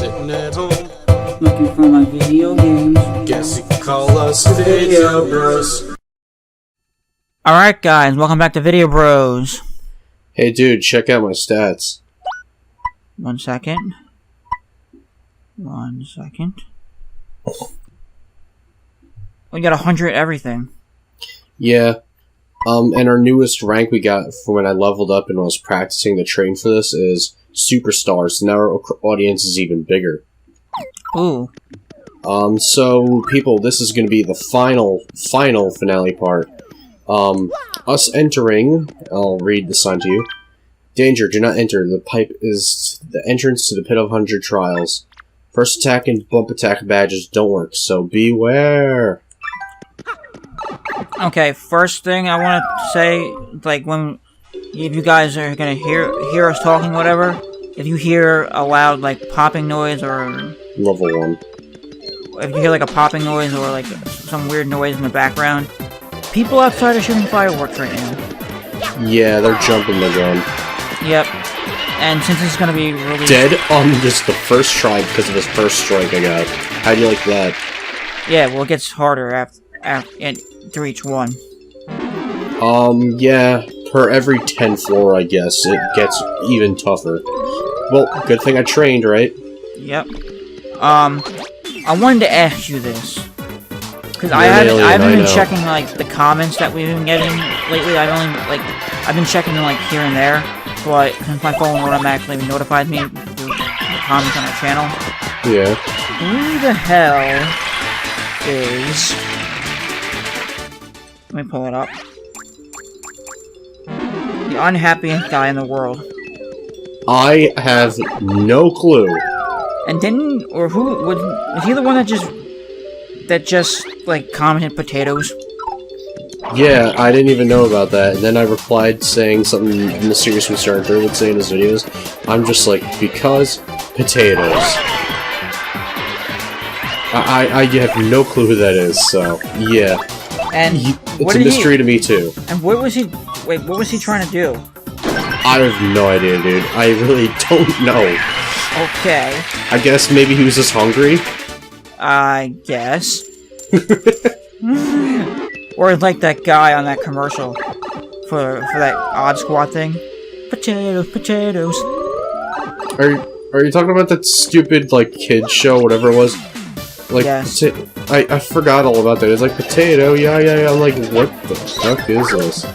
Sitting at home, looking for my video games. guess you could call us Video Bros. Alright guys, welcome back to Video Bros. Hey dude, check out my stats. 1 second. We got 100 everything. Yeah. And our newest rank we got from when I leveled up and was practicing to train for this is Superstars. Now our audience is even bigger. Ooh. So people, this is gonna be the final finale part. Us entering, I'll read the sign to you. Danger, do not enter. The pipe is the entrance to the pit of 100 trials. First attack and bump attack badges don't work, so beware. Okay, first thing I want to say, like, if you guys are gonna hear us talking, whatever, if you hear a loud, like, popping noise, or... Level 1. If you hear, like, a popping noise, or, like, some weird noise in the background, people outside are shooting fireworks right now. Yeah, they're jumping the gun. Yep. And since it's gonna be released... Dead on just the first try because of his first strike I got. How do you like that? Yeah, well, it gets harder after each one. Yeah, per every 10 floor, I guess, it gets even tougher. Well, good thing I trained, right? Yep. I wanted to ask you this. Because I haven't been checking, like, the comments that we've been getting lately. I've been checking them, like, here and there. But since my phone automatically notifies me through the comments on our channel. Yeah. Who the hell is... Let me pull it up. The unhappiest guy in the world. I have no clue. And didn't... Or who... Was he the one that just... like, commented potatoes? Yeah, I didn't even know about that, and then I replied saying something mysterious Mr. Arthur would say in his videos. I'm just like, because potatoes. I have no clue who that is, so, yeah. And it's a mystery to me, too. And what was he... Wait, what was he trying to do? I have no idea, dude. I really don't know. Okay. I guess maybe he was just hungry? I guess. Or like that guy on that commercial for that Odd Squad thing. Potatoes, potatoes. Are you talking about that stupid, like, kids show, whatever it was? Like, yes. I forgot all about that. It's like, potato, yeah. I'm like, what the fuck is this?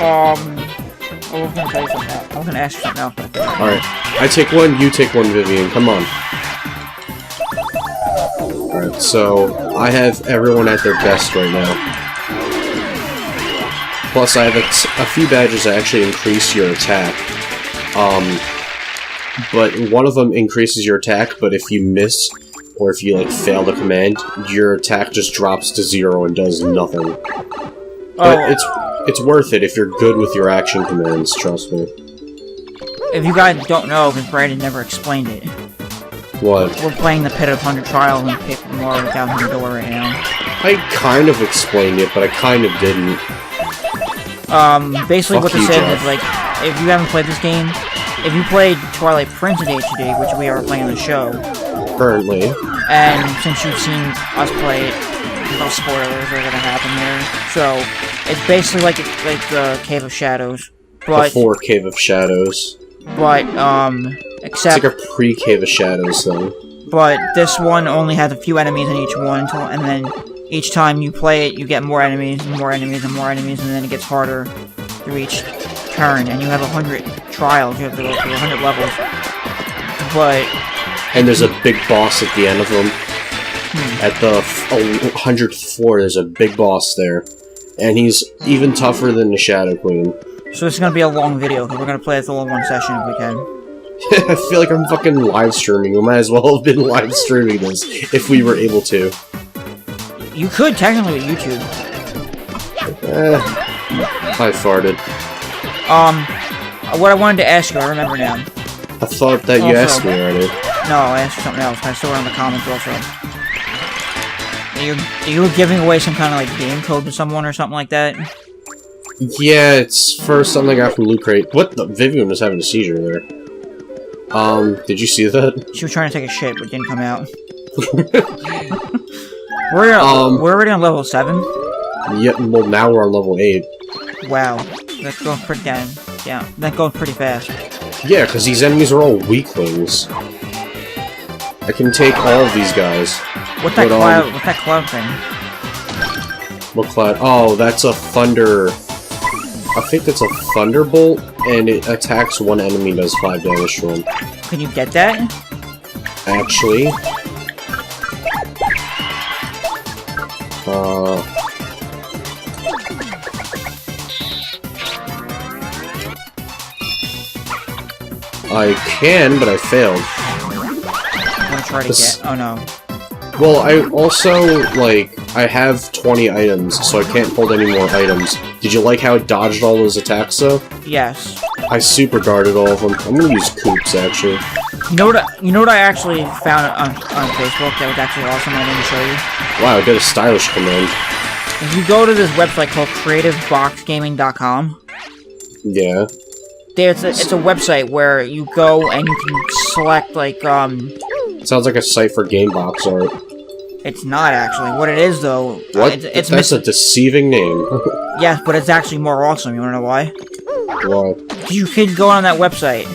I was gonna tell you something else. I was gonna ask you something else. Alright. I take one, you take one, Vivian. Come on. Alright, so I have everyone at their best right now. Plus, I have a few badges that actually increase your attack. But one of them increases your attack, but if you miss, or if you, like, fail the command, your attack just drops to 0 and does nothing. But it's worth it if you're good with your action commands, trust me. If you guys don't know, because Brandon never explained it. What? We're playing the Pit of 100 Trials and pick more down the door right now. I kind of explained it, but I kind of didn't. Basically Fuck what this you, is Jeff. like, if you haven't played this game, if you played Twilight Princess HD, which we are playing on the show, Currently. and since you've seen us play it, no spoilers are gonna happen here. So it's basically like the Cave of Shadows, but Before Cave of Shadows. Except It's like a pre-Cave of Shadows thing. but this one only has a few enemies in each one, and then each time you play it, you get more enemies, and more enemies, and more enemies, and then it gets harder through each turn, and you have 100 trials, you have to go through 100 levels. But... And there's a big boss at the end of them. At the 100th floor, there's a big boss there. And he's even tougher than the Shadow Queen. So this is gonna be a long video, because we're gonna play this all in one session if we can. I feel like I'm fucking live streaming. We might as well have been live streaming this, if we were able to. You could technically with YouTube. I farted. What I wanted to ask you, I remember now. I thought that you asked me already. No, I asked you something else. I saw it in the comments also. Are you giving away some kind of, like, game code to someone or something like that? Yeah, it's for something I got from Loot Crate. What the? Vivian was having a seizure there. Did you see that? She was trying to take a shit, but didn't come out. We're already on level 7? Yeah, well, now we're on level 8. Wow. That's going pretty down. Yeah, that's going pretty fast. Yeah, because these enemies are all weaklings. I can take all of these guys. What's that cloud? What's that cloud thing? What cloud? Oh, that's a thunder. I think that's a thunderbolt, and it attacks one enemy and does 5 damage to him. Can you get that? Actually, I can, but I failed. I'm gonna try to get. Oh no. Well, I also, like, I have 20 items, so I can't hold any more items. Did you like how it dodged all those attacks, though? Yes. I super guarded all of them. I'm gonna use Coops, actually. You know what I actually found on Facebook that was actually awesome. I wanted to show you. Wow, I got a stylish command. If you go to this website called CreativeBoxGaming.com, yeah. It's a website where you go and you can select like Sounds like a site for game box art. It's not actually. What it is though, what? That's a deceiving name. Yes, but it's actually more awesome. You wanna know why? Why? You can go on that website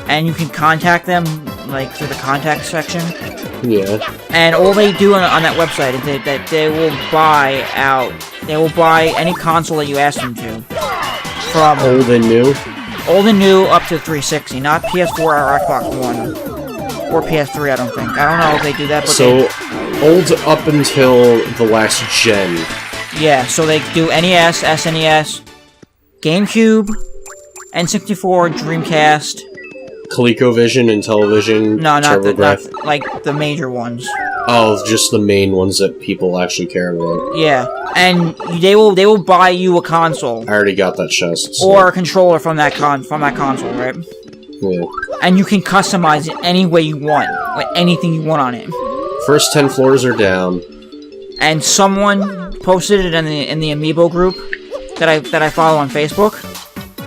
and you can contact them like through the contact section. Yeah. And all they do on that website is that they will buy any console that you ask them to. From old and new? Old and new up to 360, not PS4 or Xbox One. Or PS3, I don't think. I don't know if they do that, but so, old up until the last gen. Yeah, so they do NES, SNES, GameCube, N64, Dreamcast. ColecoVision and television. No, not like the major ones. Oh, just the main ones that people actually care about. Yeah, and they will buy you a console. I already got that chest. So. Or a controller from that console, right? Yeah. And you can customize it any way you want, with anything you want on it. First 10 floors are down. And someone posted it in the Amiibo group that I follow on Facebook.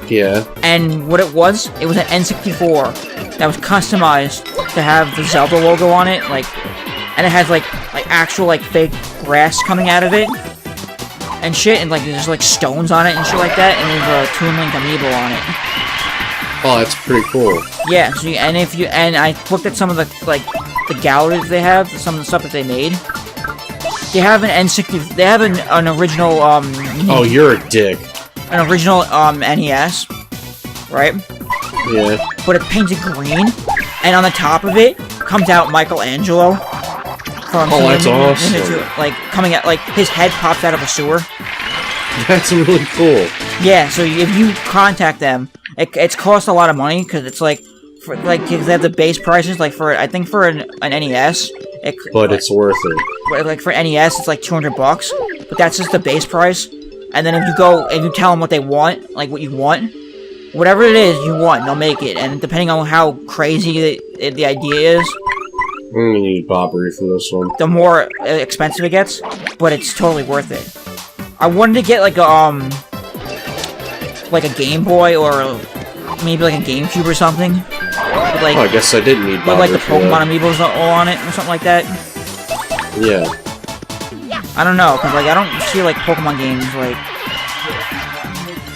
Yeah. And what it was an N64 that was customized to have the Zelda logo on it, and it has like actual like fake grass coming out of it and shit, and like there's like stones on it and shit like that, and there's a Toon Link Amiibo on it. Oh, that's pretty cool. Yeah. So and I looked at some of the galleries they have, some of the stuff that they made. They have an N60. They have an original. Oh, you're a dick. An original NES, right? Yeah. But it's painted green, and on the top of it comes out Michelangelo. From that's awesome. Like coming out, like his head pops out of a sewer. That's really cool. Yeah. So if you contact them, it's cost a lot of money because it's like because they have the base prices. Like I think for an NES. But it's worth it. Like for NES, it's like $200, but that's just the base price. And then if you tell them what they want, like what you want, whatever it is you want, they'll make it. And depending on how crazy the idea is, I'm gonna need Bobbery for this one. the more expensive it gets. But it's totally worth it. I wanted to get like a Game Boy or maybe like a GameCube or something. Like, I guess I didn't need Bobbery with like the Pokemon Amiibos all on it or something like that. Yeah. I don't know, cause like I don't see like Pokemon games like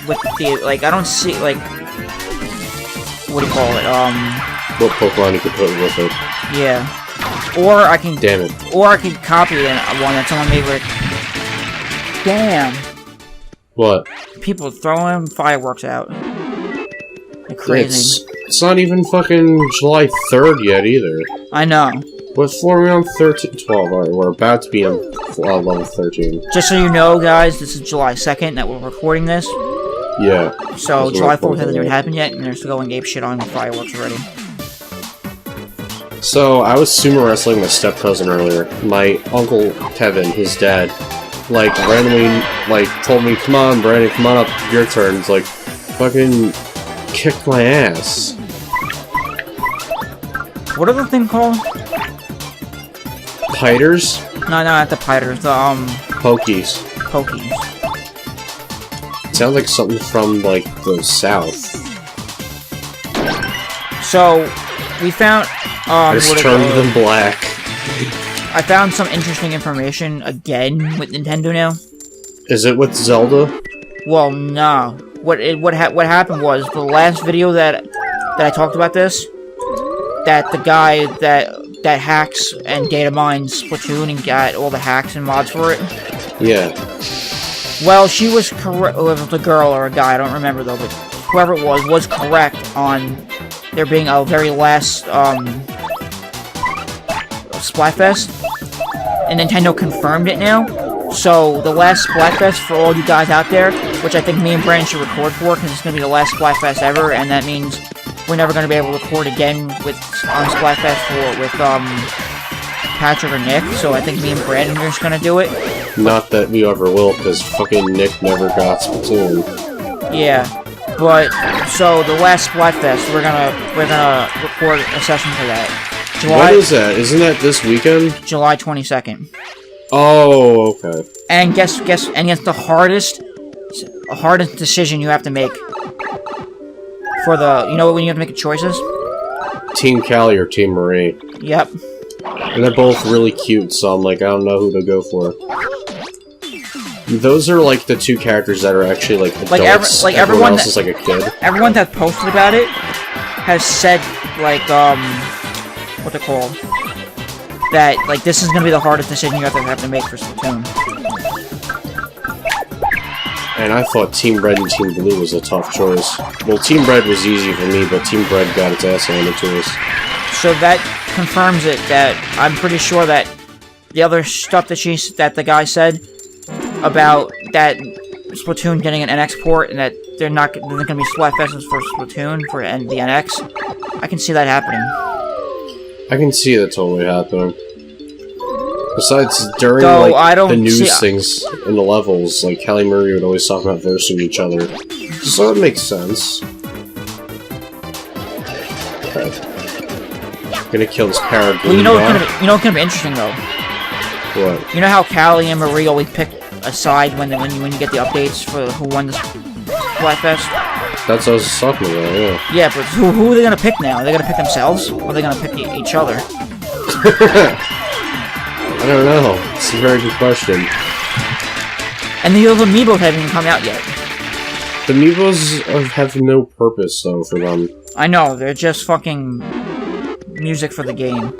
with the I don't see like what do you call it? What Pokemon you could put with it? Yeah. Or I can. Damn it. Or I could copy one that someone made with. Damn. What? People throwing fireworks out. Like crazy. It's not even fucking July 3rd yet either. I know. What floor are we on? 13? 12. Alright, we're about to be on level 13. Just so you know, guys, this is July 2nd that we're recording this. Yeah. So July 4th hasn't even happened yet, and they're still going ape shit on fireworks already. So, I was sumo wrestling my step-cousin earlier. My uncle Kevin, his dad, randomly, told me, come on, Brandon, come on up, your turn. It's fucking kicked my ass. What are the thing called? Piters? No, not the piters, the, Pokies. Pokies. Sounds like something from, the South. So, we found, I just turned them black. I found some interesting information again with Nintendo now. Is it with Zelda? Well, no. What happened was the last video that I talked about this, that the guy that hacks and data mines Splatoon and got all the hacks and mods for it. Yeah. Well, she was correct. Whether it was a girl or a guy, I don't remember though. But whoever it was correct on there being a very last Splatfest, and Nintendo confirmed it now. So the last Splatfest for all you guys out there, which I think me and Brandon should record for, because it's going to be the last Splatfest ever, and that means we're never going to be able to record again with on Splatfest with Patrick or Nick. So I think me and Brandon are just going to do it. Not that we ever will, because fucking Nick never got Splatoon. Yeah, but so the last Splatfest, we're gonna record a session for that. What is that? Isn't that this weekend? July 22nd. Oh, okay. And guess, and it's the hardest decision you have to make for the, you know, when you have to make choices? Team Callie or Team Marie. Yep. And they're both really cute, so I'm like, I don't know who to go for. Those are like the two characters that are actually like adults. Everyone else is like a kid. Everyone that posted about it has said like what's it called? That like this is gonna be the hardest decision you have to make for Splatoon. And I thought Team Red and Team Blue was a tough choice. Well, Team Red was easy for me, but Team Red got its ass handed to us. So that confirms it that I'm pretty sure that the other stuff that the guy said about that Splatoon getting an NX port and that they're not going to be Splatfests for Splatoon for the NX, I can see that happening. I can see that totally happening. Besides, during Though, like the news things in the levels, like Callie and Murray would always talk about versing each other, so it makes sense. Okay. I'm gonna kill this parrot. Well, you know what's gonna be interesting though. What? You know how Callie and Marie always pick a side when you get the updates for who won the Splatfest? That's what I was talking about, yeah. Yeah, but who are they gonna pick now? Are they gonna pick themselves, or are they gonna pick each other? I don't know. It's a very good question. And the other amiibos haven't even come out yet. The amiibos have no purpose, though, for them. I know, they're just fucking music for the game.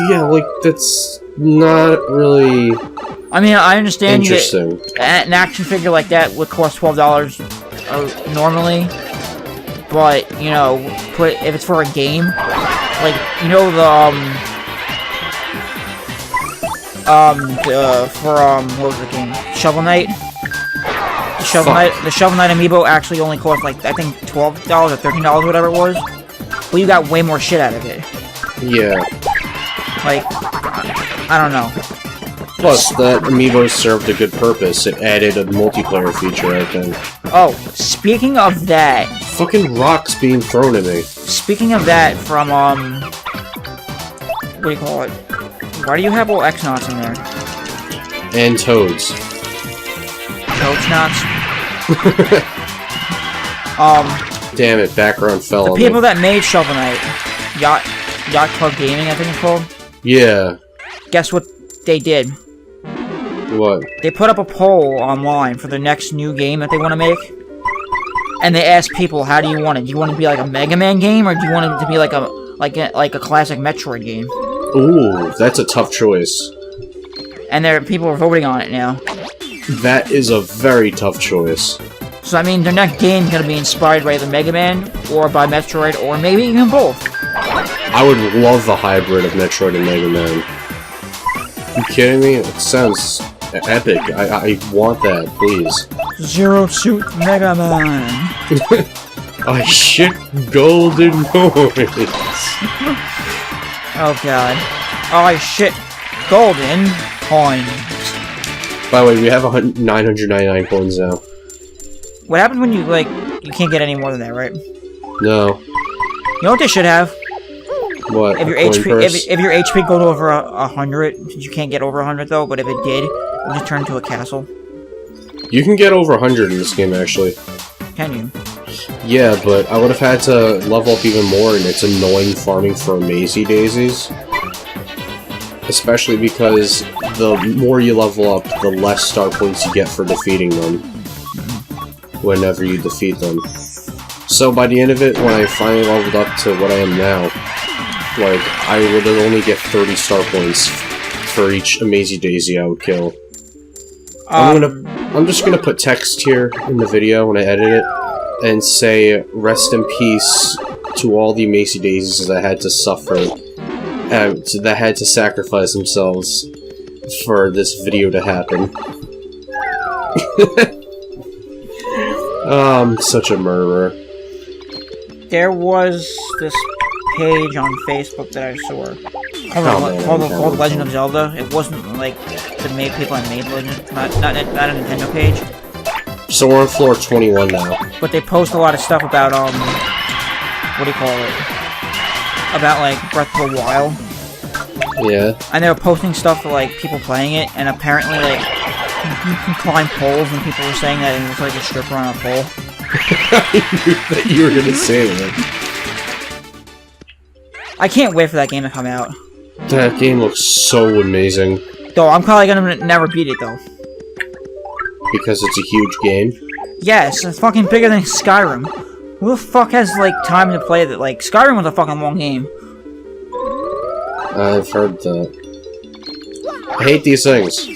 Yeah, like, that's not really... I mean, I understand interesting. An action figure like that would cost $12 normally, but, you know, if it's for a game, like, you know, what was the game? Shovel Knight? The Shovel Knight amiibo actually only cost, like, I think $12 or $13, whatever it was. But you got way more shit out of it. Yeah. Like, I don't know. Plus, that amiibo served a good purpose. It added a multiplayer feature, I think. Oh, speaking of that... Fucking rocks being thrown at me. Speaking of that, from, what do you call it? Why do you have all X-Knots in there? And toads. Toads knots? Damn it, background fell on me. The people that made Shovel Knight, Yacht Club Gaming, I think it's called? Yeah. Guess what they did? What? They put up a poll online for the next new game that they want to make. And they asked people, how do you want it? Do you want it to be like a Mega Man game, or do you want it to be like a classic Metroid game? Ooh, that's a tough choice. And people are voting on it now. That is a very tough choice. So, I mean, their next game is going to be inspired by either Mega Man, or by Metroid, or maybe even both. I would love the hybrid of Metroid and Mega Man. You kidding me? It sounds epic. I want that, please. Zero Suit Mega Man. I shit golden coins. Oh god. Oh shit. Golden coins. By the way, we have 999 coins now. What happens when you, like, you can't get any more than that, right? No. You know what they should have? What? If your HP goes over 100, you can't get over 100 though, but if it did, it would just turn into a castle. You can get over 100 in this game, actually. Can you? Yeah, but I would have had to level up even more, and it's annoying farming for Mazy Daisies. Especially because the more you level up, the less star points you get for defeating them. Whenever you defeat them. So by the end of it, when I finally leveled up to what I am now, like, I would only get 30 star points for each Mazy Daisy I would kill. I'm just gonna put text here in the video when I edit it, and say, rest in peace to all the Mazy Daisies that had to suffer, that had to sacrifice themselves for this video to happen. Such a murderer. There was this page on Facebook that I saw called Legend of Zelda. It wasn't like the people that made Legend, not a Nintendo page. So we're on floor 21 now. But they post a lot of stuff about what do you call it? About like Breath of the Wild. Yeah. And they were posting stuff for like people playing it, and apparently like you can climb poles, and people were saying that it was like a stripper on a pole. I knew that you were gonna say that. I can't wait for that game to come out. That game looks so amazing. Though, I'm probably gonna never beat it, though. Because it's a huge game? Yes, it's fucking bigger than Skyrim. Who the fuck has, like, time to play that? Like, Skyrim was a fucking long game. I've heard that. I hate these things.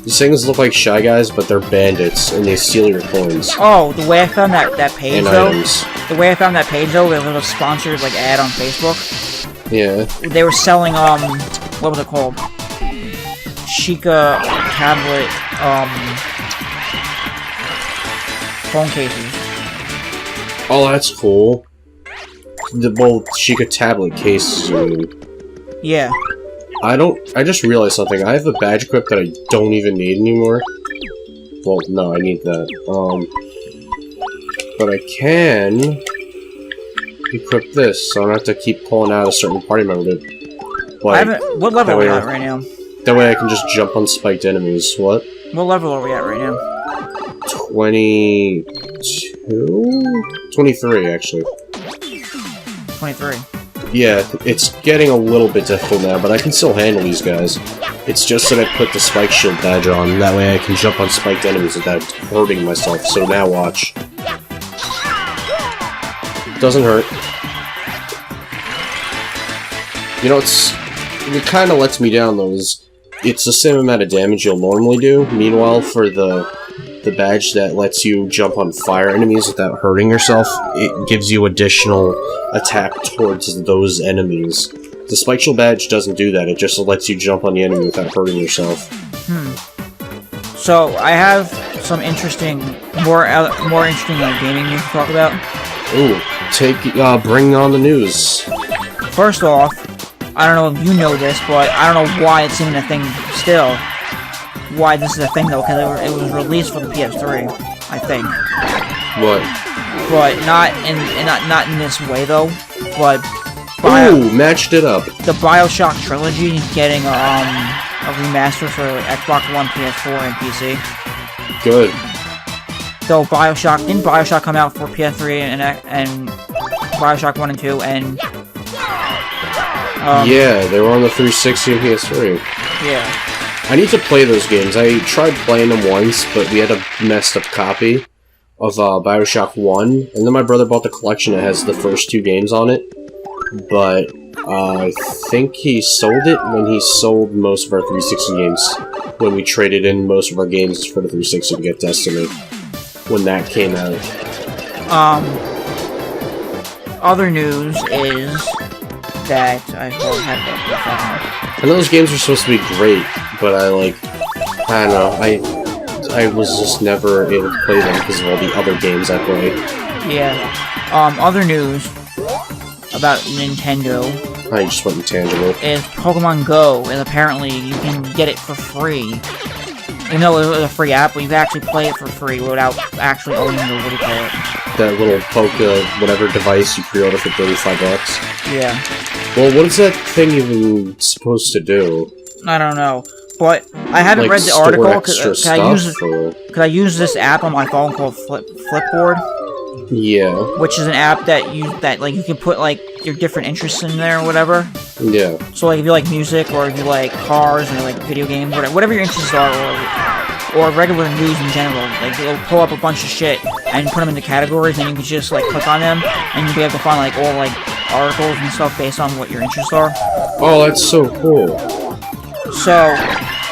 These things look like Shy Guys, but they're bandits, and they steal your coins. Oh, the way I found that page, and though... items. The way I found that page, though, with a little sponsored, like, ad on Facebook. Yeah. They were selling, what was it called? Sheikah tablet, phone cases. Oh, that's cool. The both Sheikah tablet cases, you mean. Yeah. I just realized something. I have a badge equip that I don't even need anymore. Well, no, I need that. But I can equip this, so I don't have to keep pulling out a certain party member. Like, what level are we at right now? That way I can just jump on spiked enemies. What? What level are we at right now? 22? 23, actually. 23. Yeah, it's getting a little bit difficult now, but I can still handle these guys. It's just that I put the spike shield badge on, that way I can jump on spiked enemies without hurting myself, so now watch. Doesn't hurt. You know, it kinda lets me down, though, is it's the same amount of damage you'll normally do. Meanwhile, for the badge that lets you jump on fire enemies without hurting yourself, it gives you additional attack towards those enemies. The spike shield badge doesn't do that, it just lets you jump on the enemy without hurting yourself. So, I have some interesting, more interesting gaming news to talk about. Ooh, bring on the news. First off, I don't know if you know this, but I don't know why it's even a thing still. Why this is a thing, though, because it was released for the PS3, I think. What? But not in this way, though. But ooh, matched it up. The BioShock trilogy getting a remaster for Xbox One, PS4, and PC. Good. Though didn't BioShock come out for PS3 and BioShock 1 and 2 and yeah, they were on the 360 and PS3. Yeah. I need to play those games. I tried playing them once, but we had a messed up copy of BioShock 1, and then my brother bought the collection that has the first 2 games on it, but I think he sold it when he sold most of our 360 games, when we traded in most of our games for the 360 to get Destiny, when that came out. Other news is that and those games were supposed to be great, but I don't know, I was just never able to play them because of all the other games I play. Yeah. Other news about Nintendo. I just went intangible. Is Pokemon Go, and apparently you can get it for free. Even though it was a free app, but you can actually play it for free without actually owning the, what do you call it? That little whatever device you pre-order for $35. Yeah. Well, what is that thing even supposed to do? I don't know. But I haven't read the article because I use this app on my phone called Flipboard. Yeah. Which is an app that you can put like your different interests in there or whatever. Yeah. So like if you like music or if you like cars or like video games, whatever your interests are, or regular news in general, like it'll pull up a bunch of shit and put them into categories, and you can just like click on them and you'll be able to find like all like articles and stuff based on what your interests are. Oh, that's so cool. So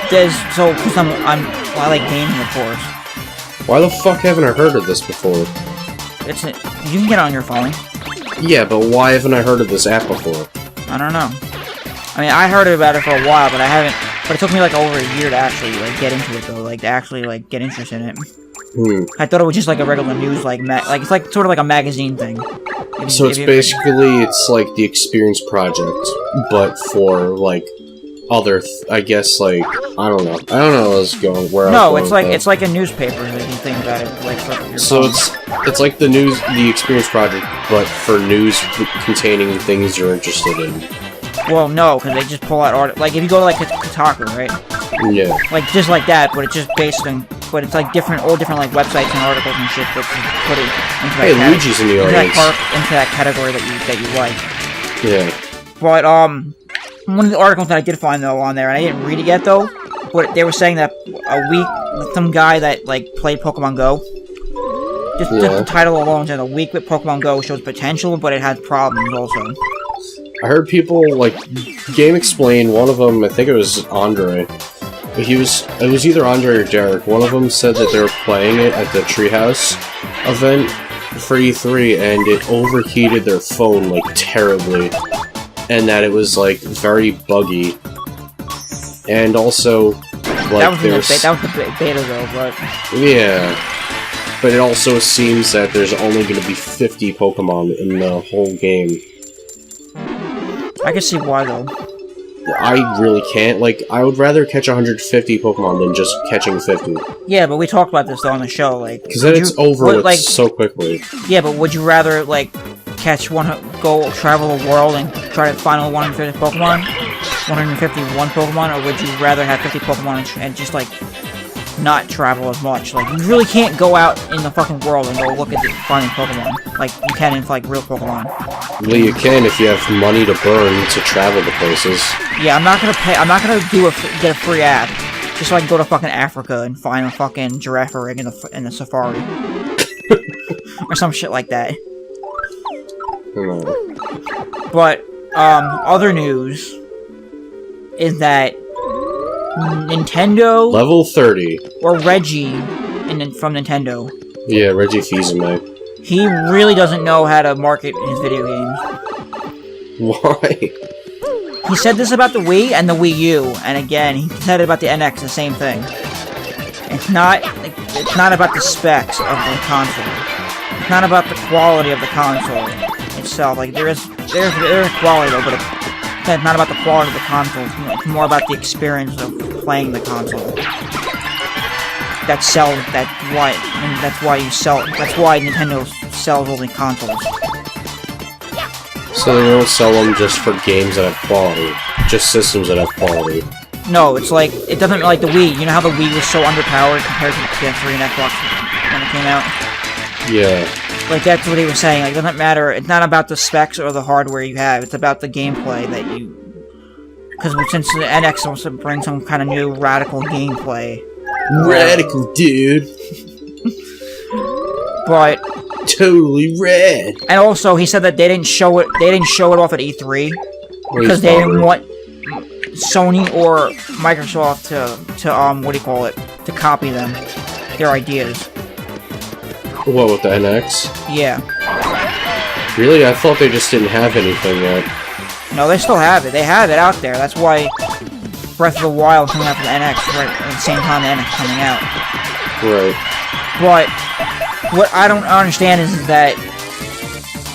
because I like gaming, of course. Why the fuck haven't I heard of this before? You can get it on your phone. Yeah, but why haven't I heard of this app before? I don't know. I mean, I heard about it for a while, but I haven't. But it took me like over a year to actually like get into it, though. Like to actually like get interested in it. I thought it was just like a regular news, like it's like sort of like a magazine thing. So it's basically it's like the Experience Project, but for like other, I guess like I don't know where. No, it's like a newspaper. If you think about it, like for your so phone. it's like the Experience Project, but for news containing things you're interested in. Well, no, because they just pull out art. Like if you go to like Kotaku, right? Yeah. Like just like that, but it's just based on. But it's like all different like websites and articles and shit that you put it into that. Hey, Luigi's in the audience. Into that category that you like. Yeah. But one of the articles that I did find though on there, and I didn't read it yet though, but they were saying that some guy that like played Pokemon Go. Just the title alone said a week with Pokemon Go shows potential, but it has problems also. I heard people, like, Game Explain, one of them, I think it was Andre, it was either Andre or Derek, one of them said that they were playing it at the Treehouse event for E3, and it overheated their phone, like, terribly, and that it was, like, very buggy, and also, like, that was the beta though, but... Yeah, but it also seems that there's only going to be 50 Pokemon in the whole game. I can see why, though. I really can't. Like, I would rather catch 150 Pokemon than just catching 50. Yeah, but we talked about this, though, on the show, like... Because then it's over with like, so quickly. Yeah, but would you rather, like, go travel the world and try to find all 150 Pokemon? 151 Pokemon? Or would you rather have 50 Pokemon and just, like, not travel as much? Like, you really can't go out in the fucking world and go look at finding Pokemon. Like, you can in, like, real Pokemon. Well, you can if you have money to burn to travel to places. Yeah, I'm not gonna get a free app just so I can go to fucking Africa and find a fucking giraffe rig in the safari. Or some shit like that. But, other news is that Nintendo... Level 30. Or Reggie from Nintendo. Yeah, Reggie Fils-Aimé. He really doesn't know how to market his video games. Why? He said this about the Wii and the Wii U, and again, he said it about the NX, the same thing. It's not about the specs of the console. It's not about the quality of the console itself. Like, there's quality though, but it's not about the quality of the console. It's more about the experience of playing the console. That's why Nintendo sells all the consoles. So they don't sell them just for games that have quality, just systems that have quality. No, it's like, it doesn't like the Wii. You know how the Wii was so underpowered compared to the PS3 and Xbox when it came out? Yeah. Like, that's what he was saying. Like, it doesn't matter. It's not about the specs or the hardware you have. It's about the gameplay that you... Because since the NX wants to bring some kind of new radical gameplay. Radical, dude. But... Totally rad. And also, he said that they didn't show it off at E3 because they didn't want Sony or Microsoft to to copy them, their ideas. What, with the NX? Yeah. Really? I thought they just didn't have anything yet. No, they still have it. They have it out there. That's why Breath of the Wild coming out for the NX right at the same time the NX coming out. Right. But what I don't understand is that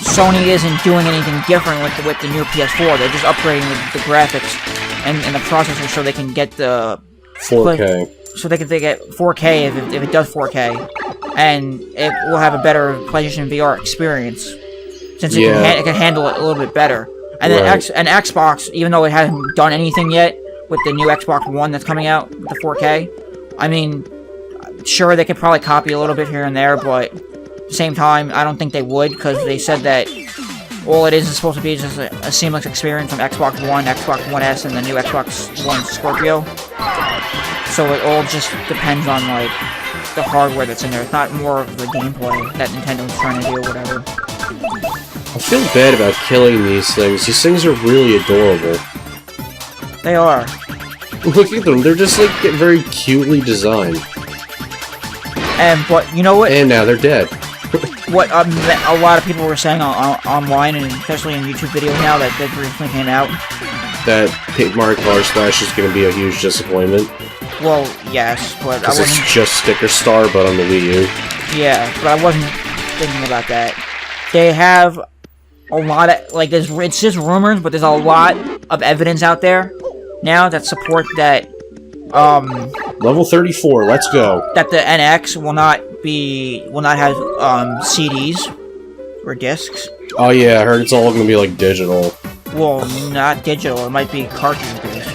Sony isn't doing anything different with the new PS4. They're just upgrading the graphics and the processor so they can get the 4K. So they get 4K if it does 4K, and it will have a better PlayStation VR experience since it can handle it a little bit better. And then Xbox, even though it hasn't done anything yet with the new Xbox One that's coming out with the 4K, I mean, sure they could probably copy a little bit here and there, but same time, I don't think they would, because they said that all it is supposed to be just a seamless experience from Xbox One, Xbox One S, and the new Xbox One Scorpio. So it all just depends on, like, the hardware that's in there. It's not more of the gameplay that Nintendo's trying to do, whatever. I feel bad about killing these things. These things are really adorable. They are. Look at them. They're just, like, very cutely designed. But, you know what? And now they're dead. What a lot of people were saying online, and especially in YouTube videos now that recently came out. That Mario Kart Splash is going to be a huge disappointment. Well, yes, but I wasn't... wasn't... it's just Sticker Star, but on the Wii U. Yeah, but I wasn't thinking about that. They have a lot of... Like, it's just rumors, but there's a lot of evidence out there now that support that... Level 34, let's go. That the NX will not have, CDs or discs. Oh yeah, I heard it's all gonna be, like, digital. Well, not digital, it might be cartridge-based.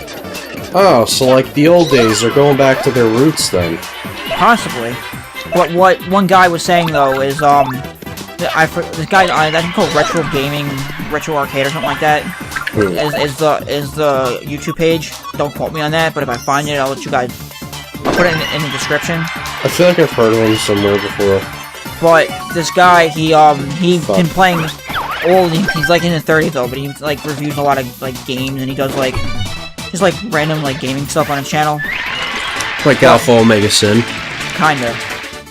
Oh, so like the old days, they're going back to their roots then. Possibly. But what one guy was saying, though, is, this guy, I think called Retro Gaming, Retro Arcade or something like that, is the YouTube page. Don't quote me on that, but if I find it, I'll let you guys... I'll put it in the description. I feel like I've heard of him somewhere before. But this guy, he's been playing he's like in his 30s though, but he like reviews a lot of like games, and he does like just like random like gaming stuff on his channel. Like Alpha Omega Sin. Kinda.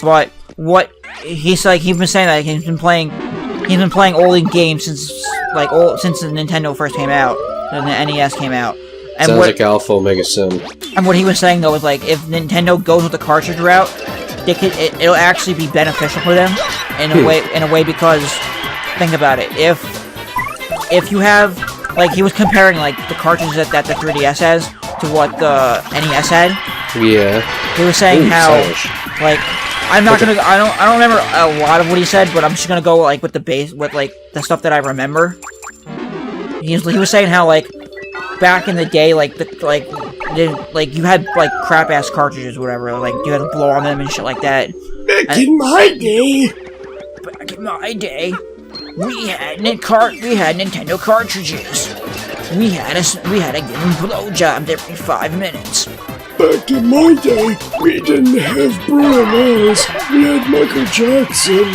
But what he's like, he's been saying that he's been playing old games since the Nintendo first came out, and the NES came out. And sounds like Alpha Omega Sin. And what he was saying though is like, if Nintendo goes with the cartridge route, it'll actually be beneficial for them in a way because think about it, if you have, like, he was comparing like the cartridges that the 3DS has to what the NES had. Yeah. He was saying how like I don't remember a lot of what he said, but I'm just gonna go like with like the stuff that I remember. He was saying how like back in the day, like you had like crap ass cartridges, or whatever. Like you had to blow on them and shit like that. Back in my day, we had Nintendo cartridges. We had to give them blowjobs every 5 minutes. Back in my day, we didn't have Bruno Mars. We had Michael Jackson.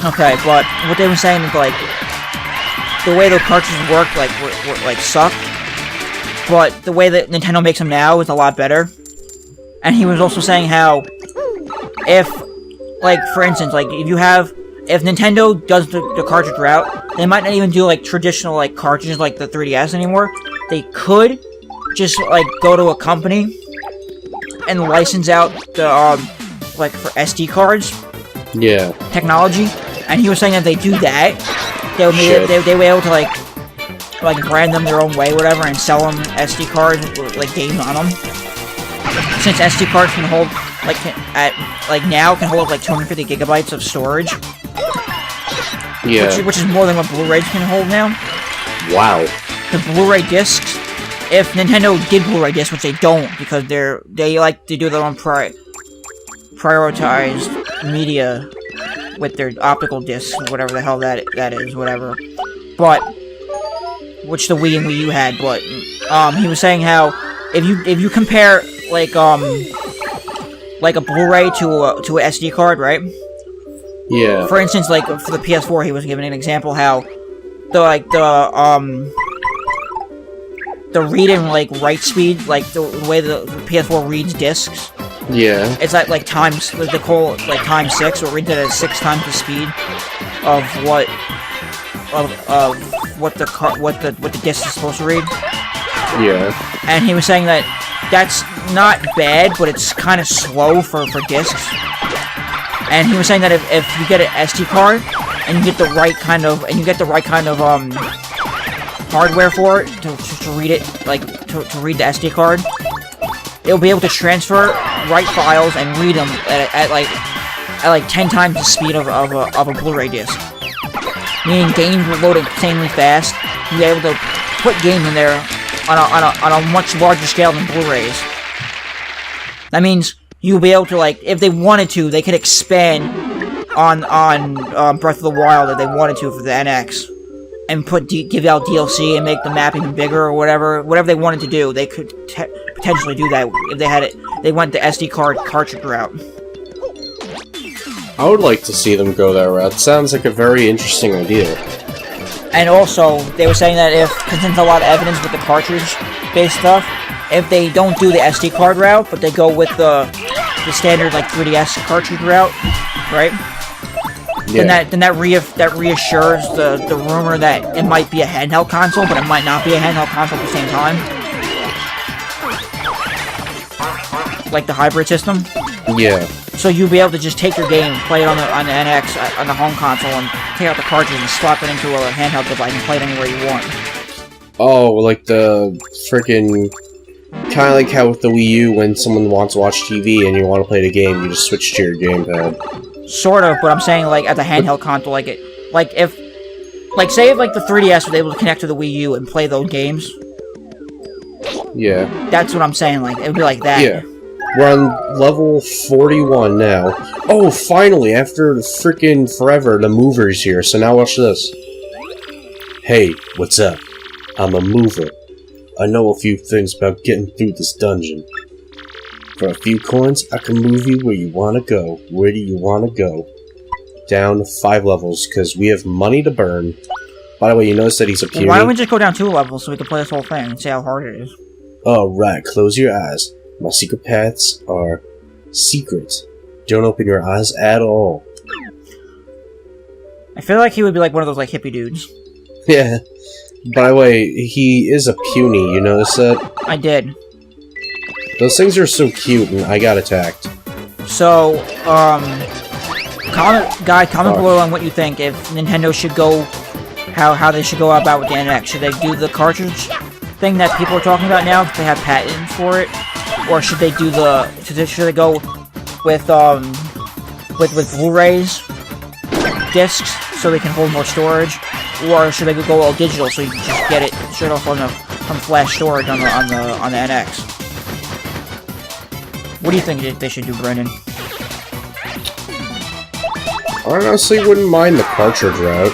Okay, but what they were saying is like, the way the cartridges work, like, were suck. But the way that Nintendo makes them now is a lot better. And he was also saying how, if, like, for instance, like, if Nintendo does the cartridge route, they might not even do, like, traditional, like, cartridges like the 3DS anymore. They could just, like, go to a company and license out the, like, for SD cards. Yeah. Technology. And he was saying that if they do that, they were able to like brand them their own way, whatever, and sell them SD cards with like games on them. Since SD cards can hold now can hold like 250 gigabytes of storage. Yeah. Which is more than what Blu-rays can hold now. Wow. The Blu-ray discs, if Nintendo did Blu-ray discs, which they don't, because they like to do their own prioritized media with their optical discs, whatever the hell that is, whatever. But which the Wii and Wii U had, but he was saying how if you compare like a Blu-ray to a SD card, right? Yeah. For instance, like for the PS4, he was giving an example how the read and like write speed, like the way the PS4 reads discs. Yeah. It's like times, they call it like times 6, or read it at 6 times the speed of what the disc is supposed to read. Yeah. And he was saying that that's not bad, but it's kind of slow for discs. And he was saying that if you get an SD card and you get the right kind of hardware for it to read it, like to read the SD card, it'll be able to transfer, write files, and read them at like 10 times the speed of a Blu-ray disc. Meaning games will load insanely fast. You'll be able to put games in there on a much larger scale than Blu-rays. That means you'll be able to, like, if they wanted to, they could expand on Breath of the Wild if they wanted to for the NX. And give out DLC and make the map even bigger or whatever. Whatever they wanted to do, they could potentially do that if they had it. They went the SD card cartridge route. I would like to see them go that route. Sounds like a very interesting idea. And also, they were saying that because there's a lot of evidence with the cartridge-based stuff, if they don't do the SD card route, but they go with the standard like 3DS cartridge route, right? Yeah. Then that reassures the rumor that it might be a handheld console, but it might not be a handheld console at the same time. Like the hybrid system. Yeah. So you'll be able to just take your game, play it on the NX, on the home console, and take out the cartridge and slap it into a handheld device and play it anywhere you want. Oh, like the freaking... Kind of like how with the Wii U, when someone wants to watch TV and you want to play the game, you just switch to your gamepad. Sort of, but I'm saying, like, as a handheld console, say if the 3DS was able to connect to the Wii U and play those games. Yeah. That's what I'm saying, like, it would be like that. Yeah. We're on level 41 now. Oh, finally, after freaking forever, the mover's here, so now watch this. Hey, what's up? I'm a mover. I know a few things about getting through this dungeon. For a few coins, I can move you where you want to go. Where do you want to go? Down 5 levels, because we have money to burn. By the way, you notice that he's appearing? Why don't we just go down 2 levels so we can play this whole thing and see how hard it is? Alright, close your eyes. My secret paths are secret. Don't open your eyes at all. I feel like he would be like one of those like hippie dudes. Yeah. By the way, he is a puny, you notice that? I did. Those things are so cute, and I got attacked. So, comment below on what you think, if Nintendo should go, how they should go about with the NX. Should they do the cartridge thing that people are talking about now, if they have patents for it? Or should they do should they go with Blu-rays, discs, so they can hold more storage? Or should they go all digital, so you can just get it straight off from flash storage on the NX? What do you think they should do, Brendan? I honestly wouldn't mind the cartridge route.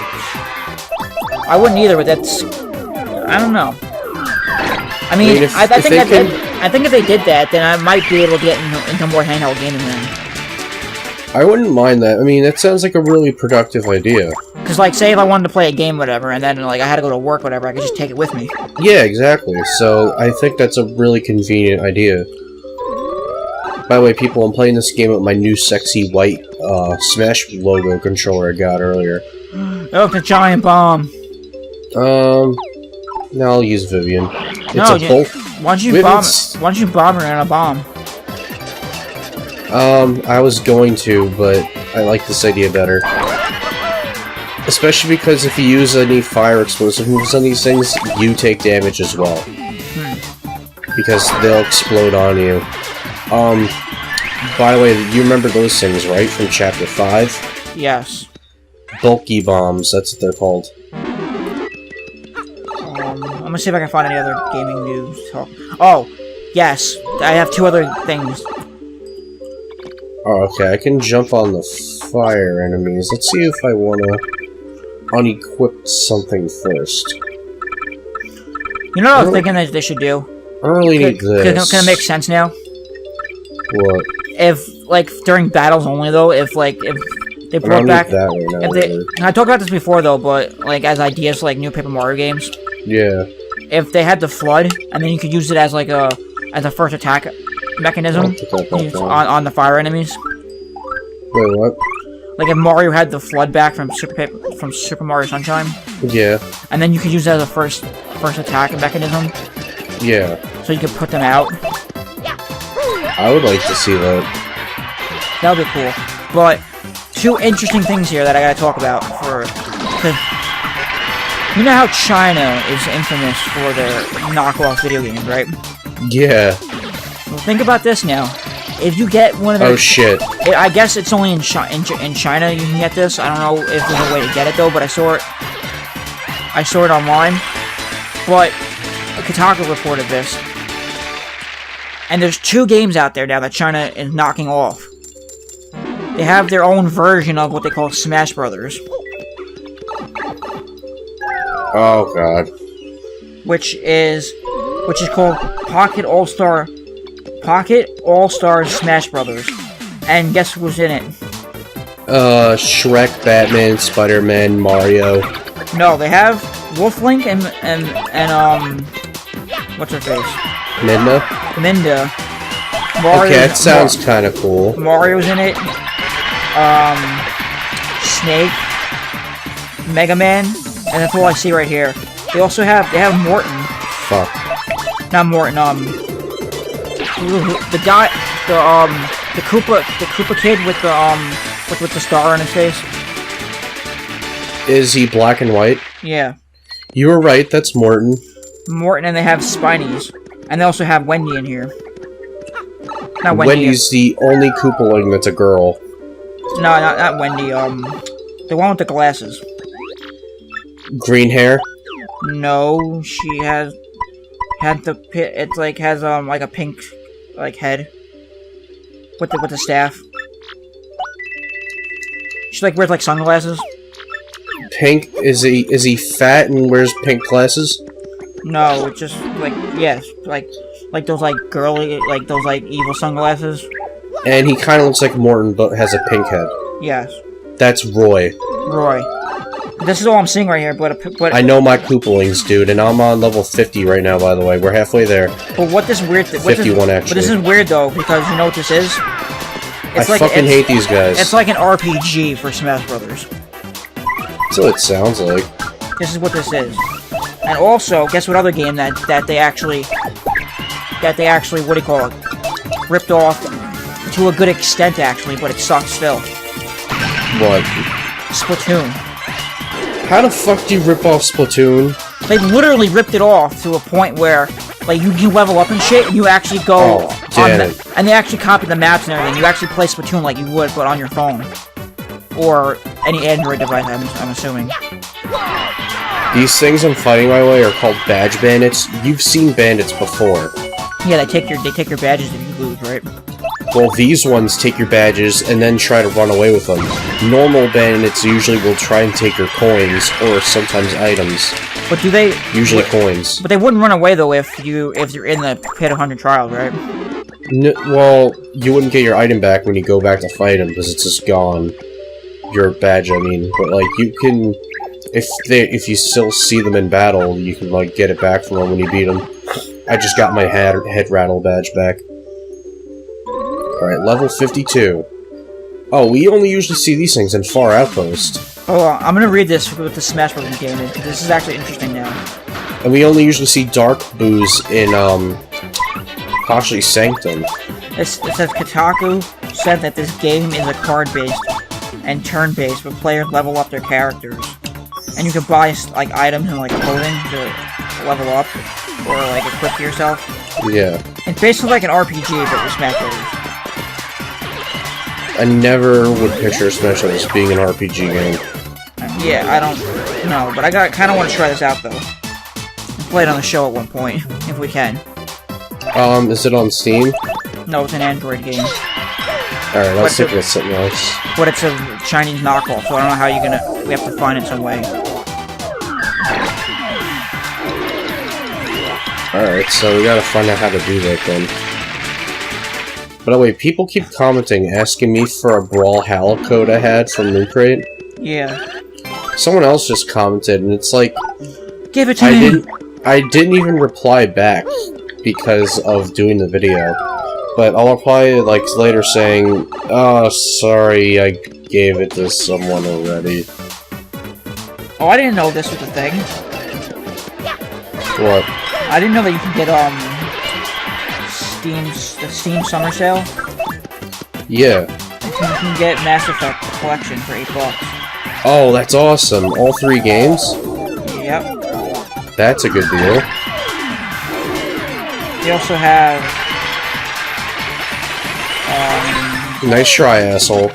I wouldn't either, but that's... I don't know. I mean, I think if they did that, then I might be able to get into more handheld gaming then. I wouldn't mind that. I mean, that sounds like a really productive idea. Because, like, say if I wanted to play a game, whatever, and then, like, I had to go to work, whatever, I could just take it with me. Yeah, exactly. So, I think that's a really convenient idea. By the way, people, I'm playing this game with my new sexy white Smash logo controller I got earlier. Oh, the giant bomb. No, I'll use Vivian. Why don't you bomb her in a bomb? I was going to, but I like this idea better. Especially because if you use any fire explosive moves on these things, you take damage as well. Because they'll explode on you. By the way, you remember those things, right? From Chapter 5? Yes. Bulky bombs, that's what they're called. I'm gonna see if I can find any other gaming news. Oh, yes. I have 2 other things. Oh, okay, I can jump on the fire enemies. Let's see if I wanna unequip something first. You know what I was thinking that they should do? I don't really need this. Can it make sense now? What? If, like, during battles only, though, if they brought back... that right now, I talked about this before, though, but, like, as ideas for, like, new Paper Mario games. Yeah. If they had the Flood, and then you could use it as, like, a first attack mechanism on the fire enemies. Wait, what? Like, if Mario had the Flood back from Super Mario Sunshine. Yeah. And then you could use it as a first attack mechanism. Yeah. So you could put them out. I would like to see that. That would be cool. But 2 interesting things here that I gotta talk about you know how China is infamous for their knockoff video games, right? Yeah. Well, think about this now. If you get one of those... Oh, shit. I guess it's only in China you can get this. I don't know if there's a way to get it, though, but I saw it online. But Kotaku reported this. And there's 2 games out there now that China is knocking off. They have their own version of what they call Smash Brothers. Oh god. Which is called Pocket All-Star Smash Brothers. And guess who's in it? Shrek, Batman, Spider-Man, Mario. No, they have Wolf Link and what's her face? Minda. Mario's, okay, that sounds kind of cool. Mario's in it. Snake, Mega Man, and that's all I see right here. They also have Morton. Fuck. Not Morton. The guy, the Koopa kid with the star on his face. Is he black and white? Yeah. You were right. That's Morton. Morton, and they have Spinies, and they also have Wendy in here. Not Wendy. Wendy's the only Koopaling that's a girl. No, not Wendy. The one with the glasses. Green hair? No, she had the it's like has like a pink like head with the staff. She like wears like sunglasses. Pink? Is he fat and wears pink glasses? No, it's just like yes, like those like girly like those like evil sunglasses. And he kind of looks like Morton, but has a pink head. Yes. That's Roy. This is all I'm seeing right here, but I know my Koopalings, dude, and I'm on level 50 right now, by the way. We're halfway there. But what this weird... 51, actually. But this is weird, though, because you know what this is? It's I fucking hate these guys. It's like an RPG for Smash Brothers. That's what it sounds like. This is what this is. And also, guess what other game that they actually, what do you call it? Ripped off to a good extent, actually, but it sucks still. What? Splatoon. How the fuck do you rip off Splatoon? They literally ripped it off to a point where, like, you level up and shit, and you actually go and they actually copy the maps and everything. You actually play Splatoon like you would, but on your phone. Or any Android device, I'm assuming. These things I'm fighting, by the way, are called badge bandits. You've seen bandits before. Yeah, they take your badges if you lose, right? Well, these ones take your badges and then try to run away with them. Normal bandits usually will try and take your coins, or sometimes items. But do they... Usually coins. But they wouldn't run away, though, if you're in the Pit of 100 Trials, right? Well, you wouldn't get your item back when you go back to fight them, because it's just gone. Your badge, I mean. But, like, you can... If you still see them in battle, you can, like, get it back from them when you beat them. I just got my head rattle badge back. Alright, level 52. Oh, we only usually see these things in Far Outpost. Oh, I'm gonna read this with the Smash Bros. Game. This is actually interesting now. And we only usually see Dark Booze in, Partially Sanctum. It says Kotaku said that this game is a card-based and turn-based, but players level up their characters. And you can buy, like, items and, like, clothing to level up, or, like, equip yourself. Yeah. It's basically like an RPG, but with Smash Bros. I never would picture Smash Bros. Being an RPG game. Yeah, I don't know, but I kind of want to try this out, though. Play it on the show at one point, if we can. Is it on Steam? No, it's an Android game. Alright, let's think of something else. But it's a Chinese knockoff, so I don't know how you're gonna... We have to find it some way. Alright, so we gotta find out how to do that then. By the way, people keep commenting, asking me for a Brawlhalla code I had from Loot Crate. Yeah. Someone else just commented, and it's like... Give it to me! I didn't even reply back because of doing the video. But I'll reply, like, later saying, "Oh, sorry, I gave it to someone already." Oh, I didn't know this was a thing. What? I didn't know that you can get, the Steam Summer Sale. Yeah. You can get Mass Effect Collection for $8. Oh, that's awesome. All 3 games? Yep. That's a good deal. They also have... Nice try, asshole.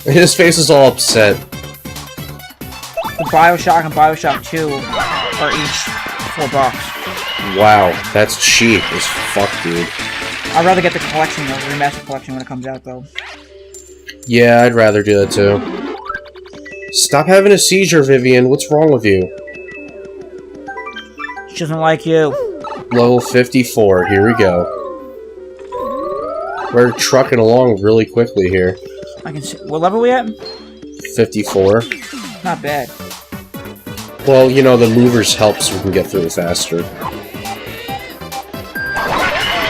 His face is all upset. The Bioshock and Bioshock 2 are each $4. Wow, that's cheap as fuck, dude. I'd rather get the collection, the remastered collection, when it comes out, though. Yeah, I'd rather do that too. Stop having a seizure, Vivian. What's wrong with you? She doesn't like you. Level 54. Here we go. We're trucking along really quickly here. I can see. What level are we at? 54. Not bad. Well, you know, the movers help so we can get through it faster.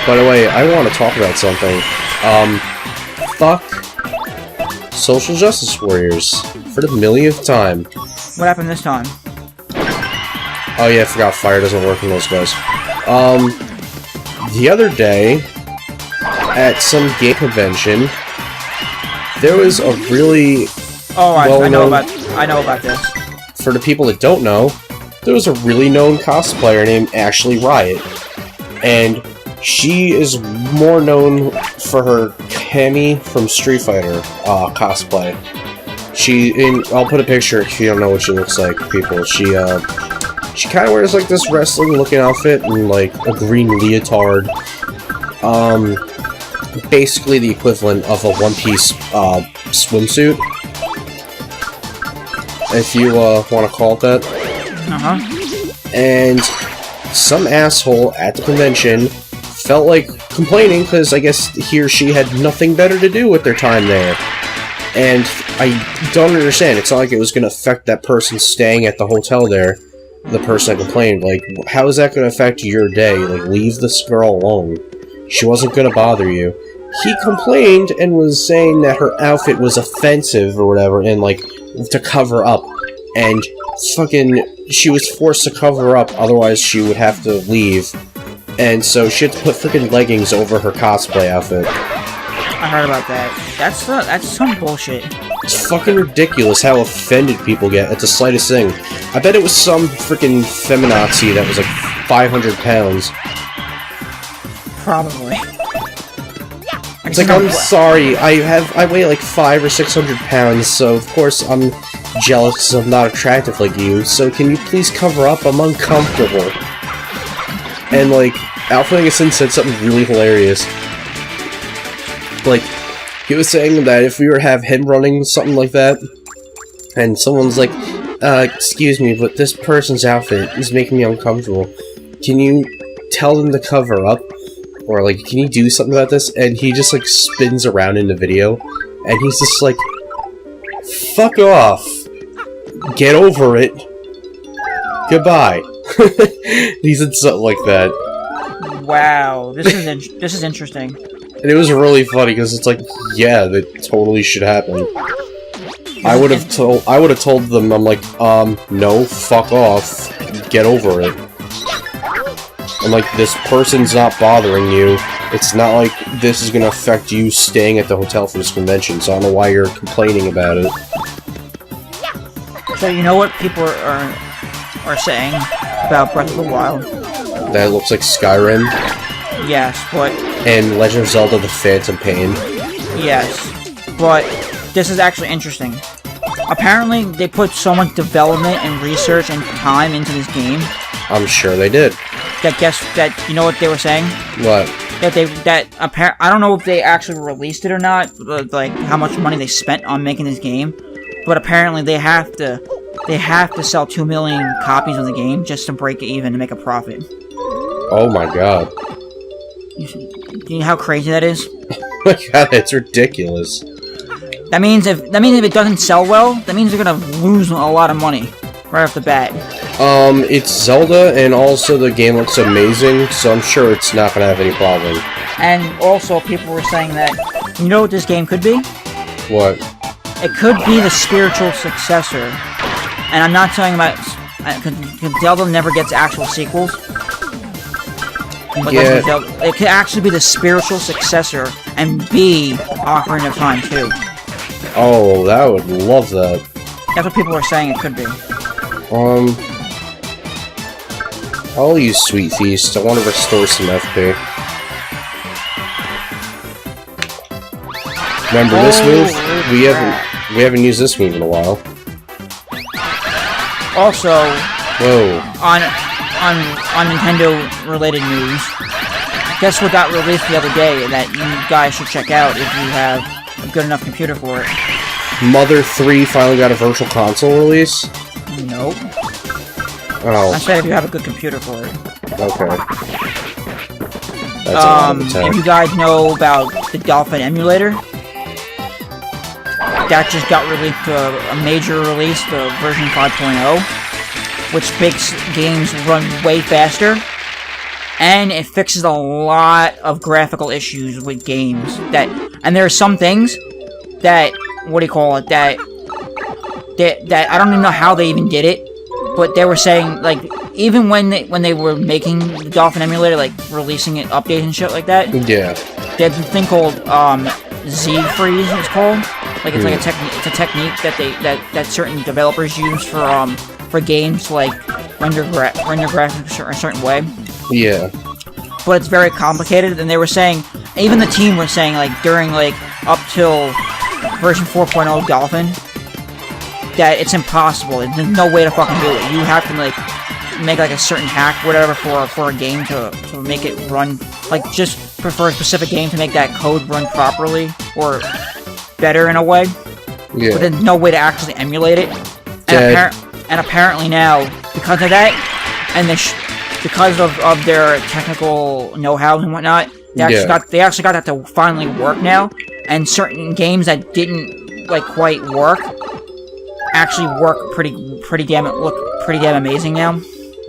By the way, I want to talk about something. Fuck social justice warriors for the millionth time. What happened this time? Oh yeah, I forgot fire doesn't work on those guys. The other day, at some game convention, there was a really I know about this. For the people that don't know, there was a really known cosplayer named Ashley Riot, and she is more known for her Cammy from Street Fighter cosplay. I'll put a picture if you don't know what she looks like, people. She kind of wears like this wrestling-looking outfit and like a green leotard. Basically the equivalent of a one-piece swimsuit, if you want to call it that. And some asshole at the convention felt like complaining because I guess he or she had nothing better to do with their time there. And I don't understand. It's not like it was going to affect that person staying at the hotel there. The person that complained, like, how is that going to affect your day? Like, leave this girl alone. She wasn't going to bother you. He complained and was saying that her outfit was offensive or whatever, and, like, to cover up. And fucking, she was forced to cover up, otherwise she would have to leave. And so she had to put freaking leggings over her cosplay outfit. I heard about that. That's some bullshit. It's fucking ridiculous how offended people get at the slightest thing. I bet it was some freaking feminazi that was like 500 pounds. Probably. It's like, I'm sorry, I weigh like 500 or 600 pounds, so of course I'm jealous because I'm not attractive like you, so can you please cover up? I'm uncomfortable. And like, Alpha Legacy said something really hilarious. Like, he was saying that if we were to have him running something like that, and someone's like, excuse me, but this person's outfit is making me uncomfortable. Can you tell them to cover up? Or, like, can you do something about this? And he just, like, spins around in the video, and he's just like, fuck off! Get over it! Goodbye! He said something like that. Wow, this is interesting. And it was really funny, because it's like, yeah, that totally should happen. I would have told them, I'm like, no, fuck off, get over it. I'm like, this person's not bothering you. It's not like this is gonna affect you staying at the hotel for this convention, so I don't know why you're complaining about it. So you know what people are saying about Breath of the Wild? That it looks like Skyrim. Yes, but... And Legend of Zelda The Phantom Pain. Yes, but this is actually interesting. Apparently, they put so much development and research and time into this game. I'm sure they did. You know what they were saying? What? I don't know if they actually released it or not, like how much money they spent on making this game, but apparently they have to sell 2 million copies of the game just to break it even to make a profit. Oh my god. Do you know how crazy that is? Oh my god, it's ridiculous. That means if it doesn't sell well, that means they're gonna lose a lot of money right off the bat. It's Zelda, and also the game looks amazing, so I'm sure it's not gonna have any problem. And also, people were saying that, you know what this game could be? What? It could be the spiritual successor. And I'm not talking about... Because Zelda never gets actual sequels. But yeah. It could actually be the spiritual successor, and be Ocarina of Time, too. Oh, I would love that. That's what people were saying it could be. I'll use Sweet Feast. I want to restore some FP. Remember this move? We haven't used this move in a while. Also, whoa. on Nintendo related news, guess what got released the other day that you guys should check out if you have a good enough computer for it? Mother 3 finally got a virtual console release? Nope. Oh. I said if you have a good computer for it. Okay. That's if you guys know about the Dolphin emulator, that just got released, a major release, the version 5.0, which makes games run way faster, and it fixes a lot of graphical issues with games. And there are some things that, what do you call it, that I don't even know how they even did it, but they were saying, like, even when they were making the Dolphin emulator, like, releasing it, updates and shit like that, yeah, they have a thing called, Z-freeze, it's called. Like, it's like a technique that certain developers use for games to, like, render graphics a certain way. Yeah. But it's very complicated, and they were saying, even the team was saying, like, during, like, up till version 4.0 Dolphin, that it's impossible. There's no way to fucking do it. You have to, like, make, like, a certain hack, whatever, for a game to make it run, like, just for a specific game to make that code run properly, or better in a way. Yeah. But there's no way to actually emulate it. And apparently now, because of that, and because of their technical know-how and whatnot, they actually got that to finally work now. And certain games that didn't, like, quite work actually work pretty damn amazing now.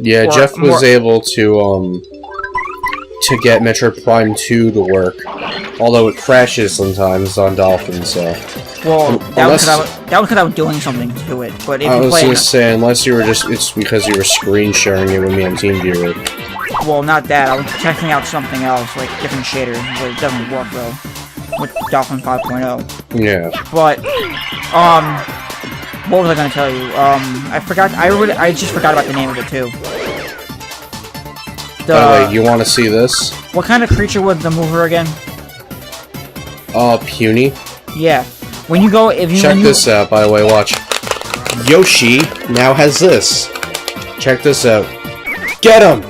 Yeah, Jeff was able to get Metroid Prime 2 to work, although it crashes sometimes on Dolphin, so... Well, that was because I was doing something to it, but if I you was play gonna say, unless you were it's because you were screen sharing it with me on TeamViewer. Well, not that, I was testing out something else, like different shaders, but it doesn't work, though, with Dolphin 5.0. Yeah. But, what was I gonna tell you? I just forgot about the name of it, too. By the way, you wanna see this? What kind of creature was the mover again? Puny. Yeah. When you go, Check this out, by the way, watch. Yoshi now has this. Check this out. Get him!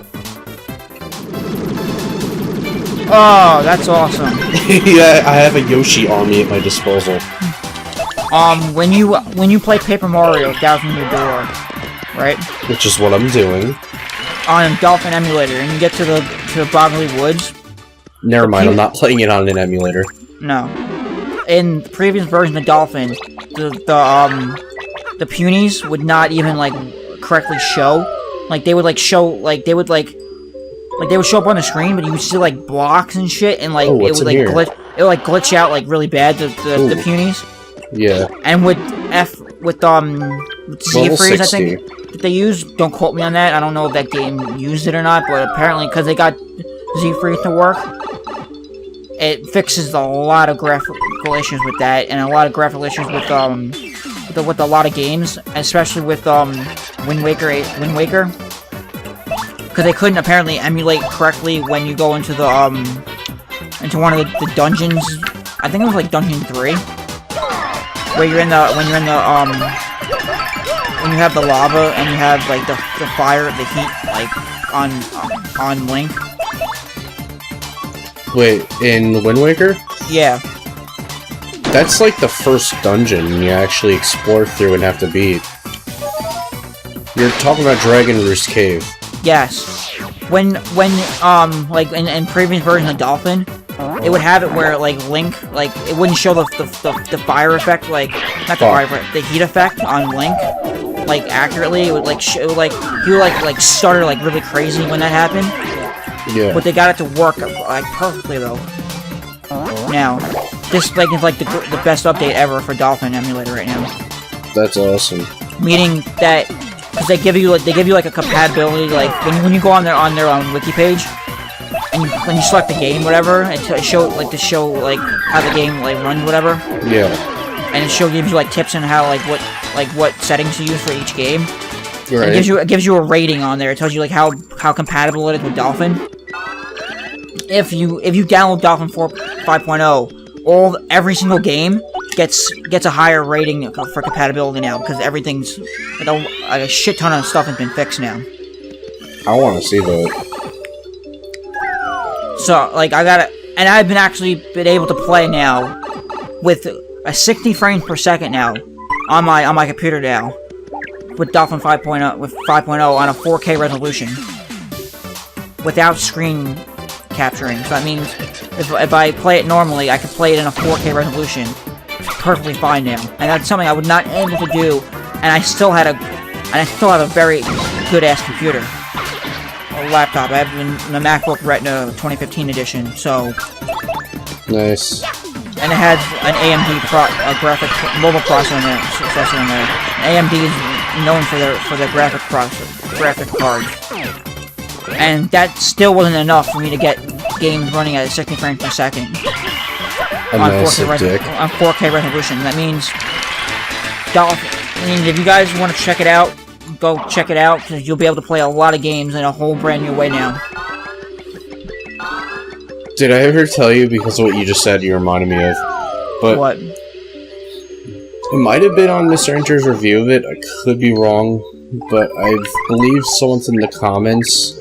Oh, that's awesome. Yeah, I have a Yoshi army at my disposal. When you play Paper Mario Thousand Year Door, right? Which is what I'm doing. On Dolphin emulator, and you get to the Boggly Woods. Never mind, I'm not playing it on an emulator. No. In the previous version of Dolphin, the punies would not even, like, correctly show. Like, they would, like, show, like, they would show up on the screen, but you would see, like, blocks and shit, and, like, it would, like, glitch out, like, really bad, the punies. Yeah. And with Z-freeze, I think, that they used, don't quote me on that, I don't know if that game used it or not, but apparently, because they got Z-freeze to work, it fixes a lot of graphical issues with that, and a lot of graphical issues with a lot of games, especially with Wind Waker, because they couldn't apparently emulate correctly when you go into the into one of the dungeons. I think it was like Dungeon 3, where when you have the lava and you have, like, the fire, the heat, like, on Link. Wait, in Wind Waker? Yeah. That's like the first dungeon you actually explore through and have to beat. You're talking about Dragon Roost Cave. Yes. When like, in previous versions of Dolphin, it would have it where, like, Link, like, it wouldn't show the fire effect, like, not the fire effect, the heat effect on Link, like, accurately. It would, like, he would, like, stutter, like, really crazy when that happened. Yeah. But they got it to work, like, perfectly, though. Now, this, like, is, like, the best update ever for Dolphin emulator right now. That's awesome. Meaning that, because they give you, like, a compatibility, like, when you go on their wiki page, and when you select the game, whatever, and to show how the game, like, runs, whatever. Yeah. And it gives you, like, tips on how, what settings to use for each game. Right. It gives you a rating on there. It tells you, like, how compatible it is with Dolphin. If you download Dolphin 5.0, every single game gets a higher rating for compatibility now, because everything's, like, a shit ton of stuff has been fixed now. I want to see that. So, like, and I've been able to play now with a 60 frames per second now on my computer now with Dolphin 5.0 on a 4K resolution without screen capturing. So that means if I play it normally, I can play it in a 4K resolution perfectly fine now, and that's something I would not be able to do. And I still have a very good ass computer, a laptop. I have the MacBook Retina 2015 edition, so nice. And it has an AMD mobile processor in there. AMD is known for their graphic cards, and that still wasn't enough for me to get games running at 60 frames per second on 4K resolution. That means, if you guys want to check it out, go check it out, because you'll be able to play a lot of games in a whole brand new way now. Did I ever tell you, because of what you just said, you reminded me of? But what? It might have been on Mr. Enter's review of it, I could be wrong, but I believe someone's in the comments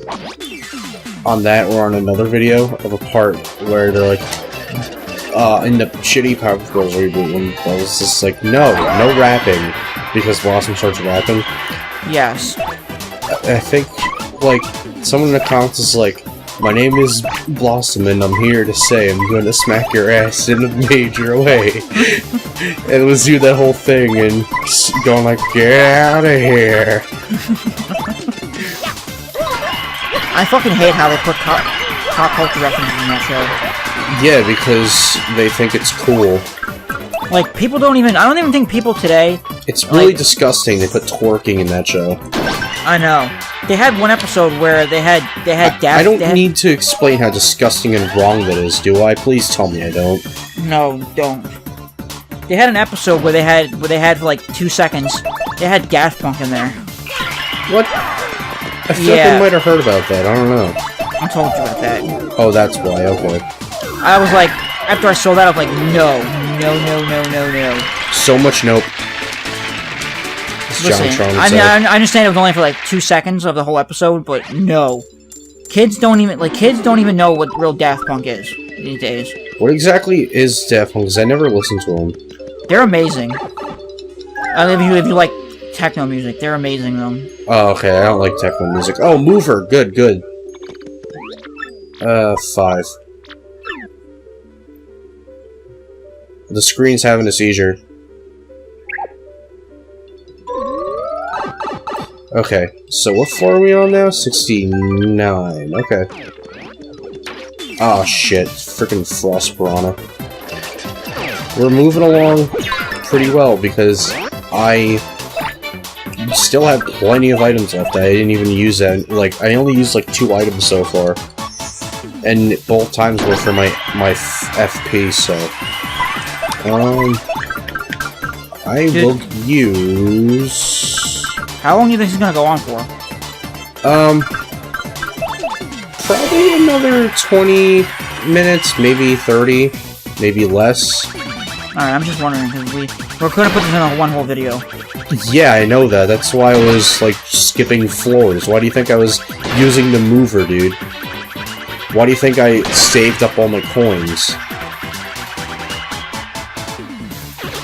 on that or on another video of a part where they're like, in the shitty Powerpuff Girls reboot, when I was just like, no rapping, because Blossom starts rapping. Yes. I think, like, someone in the comments is like, my name is Blossom, and I'm here to say I'm gonna smack your ass in a major way. And it was you that whole thing, and going like, get out of here. I fucking hate how they put pop culture references in that show. Yeah, because they think it's cool. Like, I don't even think people today... It's really disgusting they put twerking in that show. I know. They had one episode where they had I don't need to explain how disgusting and wrong that is, do I? Please tell me I don't. No, don't. They had an episode where they had for like 2 seconds, they had Daft Punk in there. What? I feel like I might have heard about that, I don't know. I told you about that. Oh, that's why, okay. I was like, after I saw that, I was like, no. So much nope. Listen, I understand it was only for like 2 seconds of the whole episode, but no. Kids don't even know what real Daft Punk is these days. What exactly is Daft Punk? Because I never listened to them. They're amazing. If you like techno music, they're amazing though. Oh, okay, I don't like techno music. Oh, Mover, good. 5. The screen's having a seizure. Okay, so what floor are we on now? 69, okay. Oh shit, freaking Frost Piranha. We're moving along pretty well because I still have plenty of items left. I didn't even use that, like, I only used like 2 items so far. And both times were for my FP, so... I will use... How long do you think it's gonna go on for? Probably another 20 minutes, maybe 30, maybe less. Alright, I'm just wondering, because we're gonna put this in a one whole video. Yeah, I know that. That's why I was, like, skipping floors. Why do you think I was using the mover, dude? Why do you think I saved up all my coins?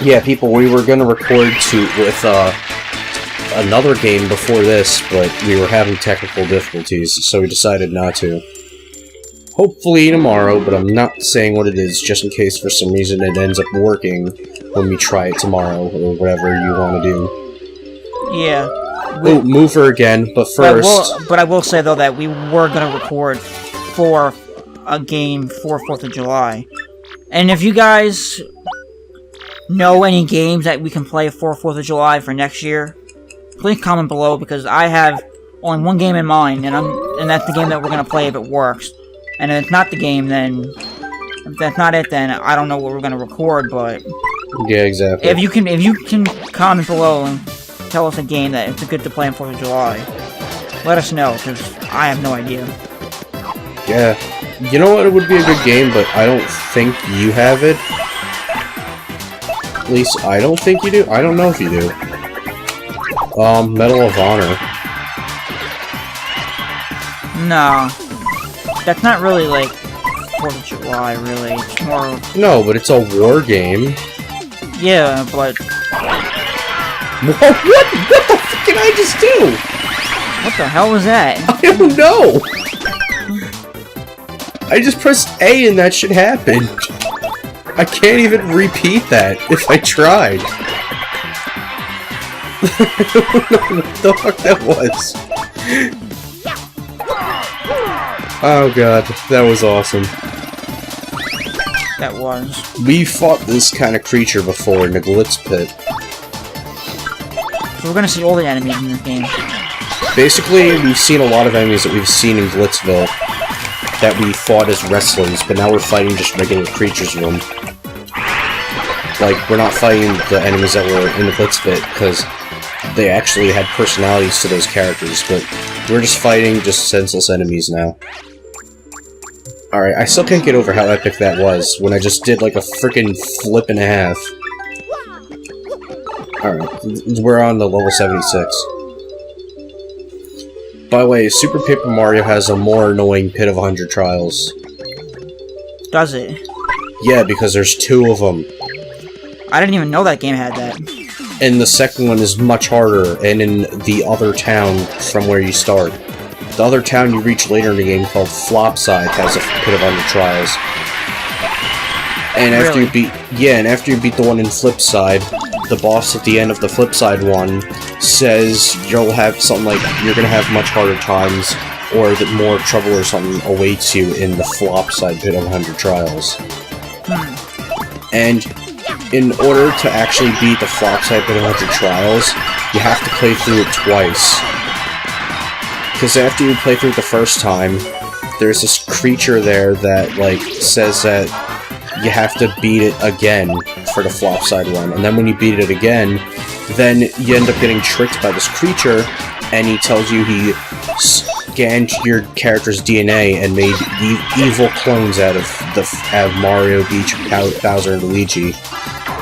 Yeah, people, we were gonna record with another game before this, but we were having technical difficulties, so we decided not to. Hopefully tomorrow, but I'm not saying what it is, just in case for some reason it ends up working when we try it tomorrow, or whatever you want to do. Yeah. Oh, mover again, but first... But I will say, though, that we were gonna record for a game for 4th of July. And if you guys know any games that we can play for 4th of July for next year, please comment below, because I have only one game in mind, and that's the game that we're gonna play if it works. And if it's not the game, then if that's not it, then I don't know what we're gonna record. But yeah, exactly. If you can comment below and tell us a game that it's good to play on 4th of July, let us know, because I have no idea. Yeah, you know what? It would be a good game, but I don't think you have it. At least I don't think you do. I don't know if you do. Medal of Honor. No. That's not really, like... 4th of July, really. It's more... No, but it's a war game. Yeah, but... What the fuck did I just do? What the hell was that? I don't know! I just pressed A and that shit happened. I can't even repeat that if I tried. I don't know what the fuck that was. Oh god, that was awesome. That was. We fought this kind of creature before in the Glitz Pit. So we're gonna see all the enemies in this game. Basically, we've seen a lot of enemies that we've seen in Glitzville that we fought as wrestlers, but now we're fighting just regular creatures with them. Like, we're not fighting the enemies that were in the Glitz Pit, because they actually had personalities to those characters, but we're just fighting just senseless enemies now. Alright, I still can't get over how epic that was, when I just did like a freaking flip and a half. Alright, we're on the level 76. By the way, Super Paper Mario has a more annoying Pit of 100 Trials. Does it? Yeah, because there's 2 of them. I didn't even know that game had that. And the second one is much harder, and in the other town from where you start. The other town you reach later in the game, called Flopside, has a Pit of 100 Trials. And after Really? after you beat the one in Flipside, the boss at the end of the Flipside one says you'll have something like, you're gonna have much harder times, or that more trouble or something awaits you in the Flopside Pit of 100 Trials. And in order to actually beat the Flopside Pit of 100 Trials, you have to play through it twice. Because after you play through it the first time, there's this creature there that, like, says that you have to beat it again for the Flopside one. And then when you beat it again, then you end up getting tricked by this creature, and he tells you he scanned your character's DNA and made evil clones out of Mario, Peach, Bowser, and Luigi.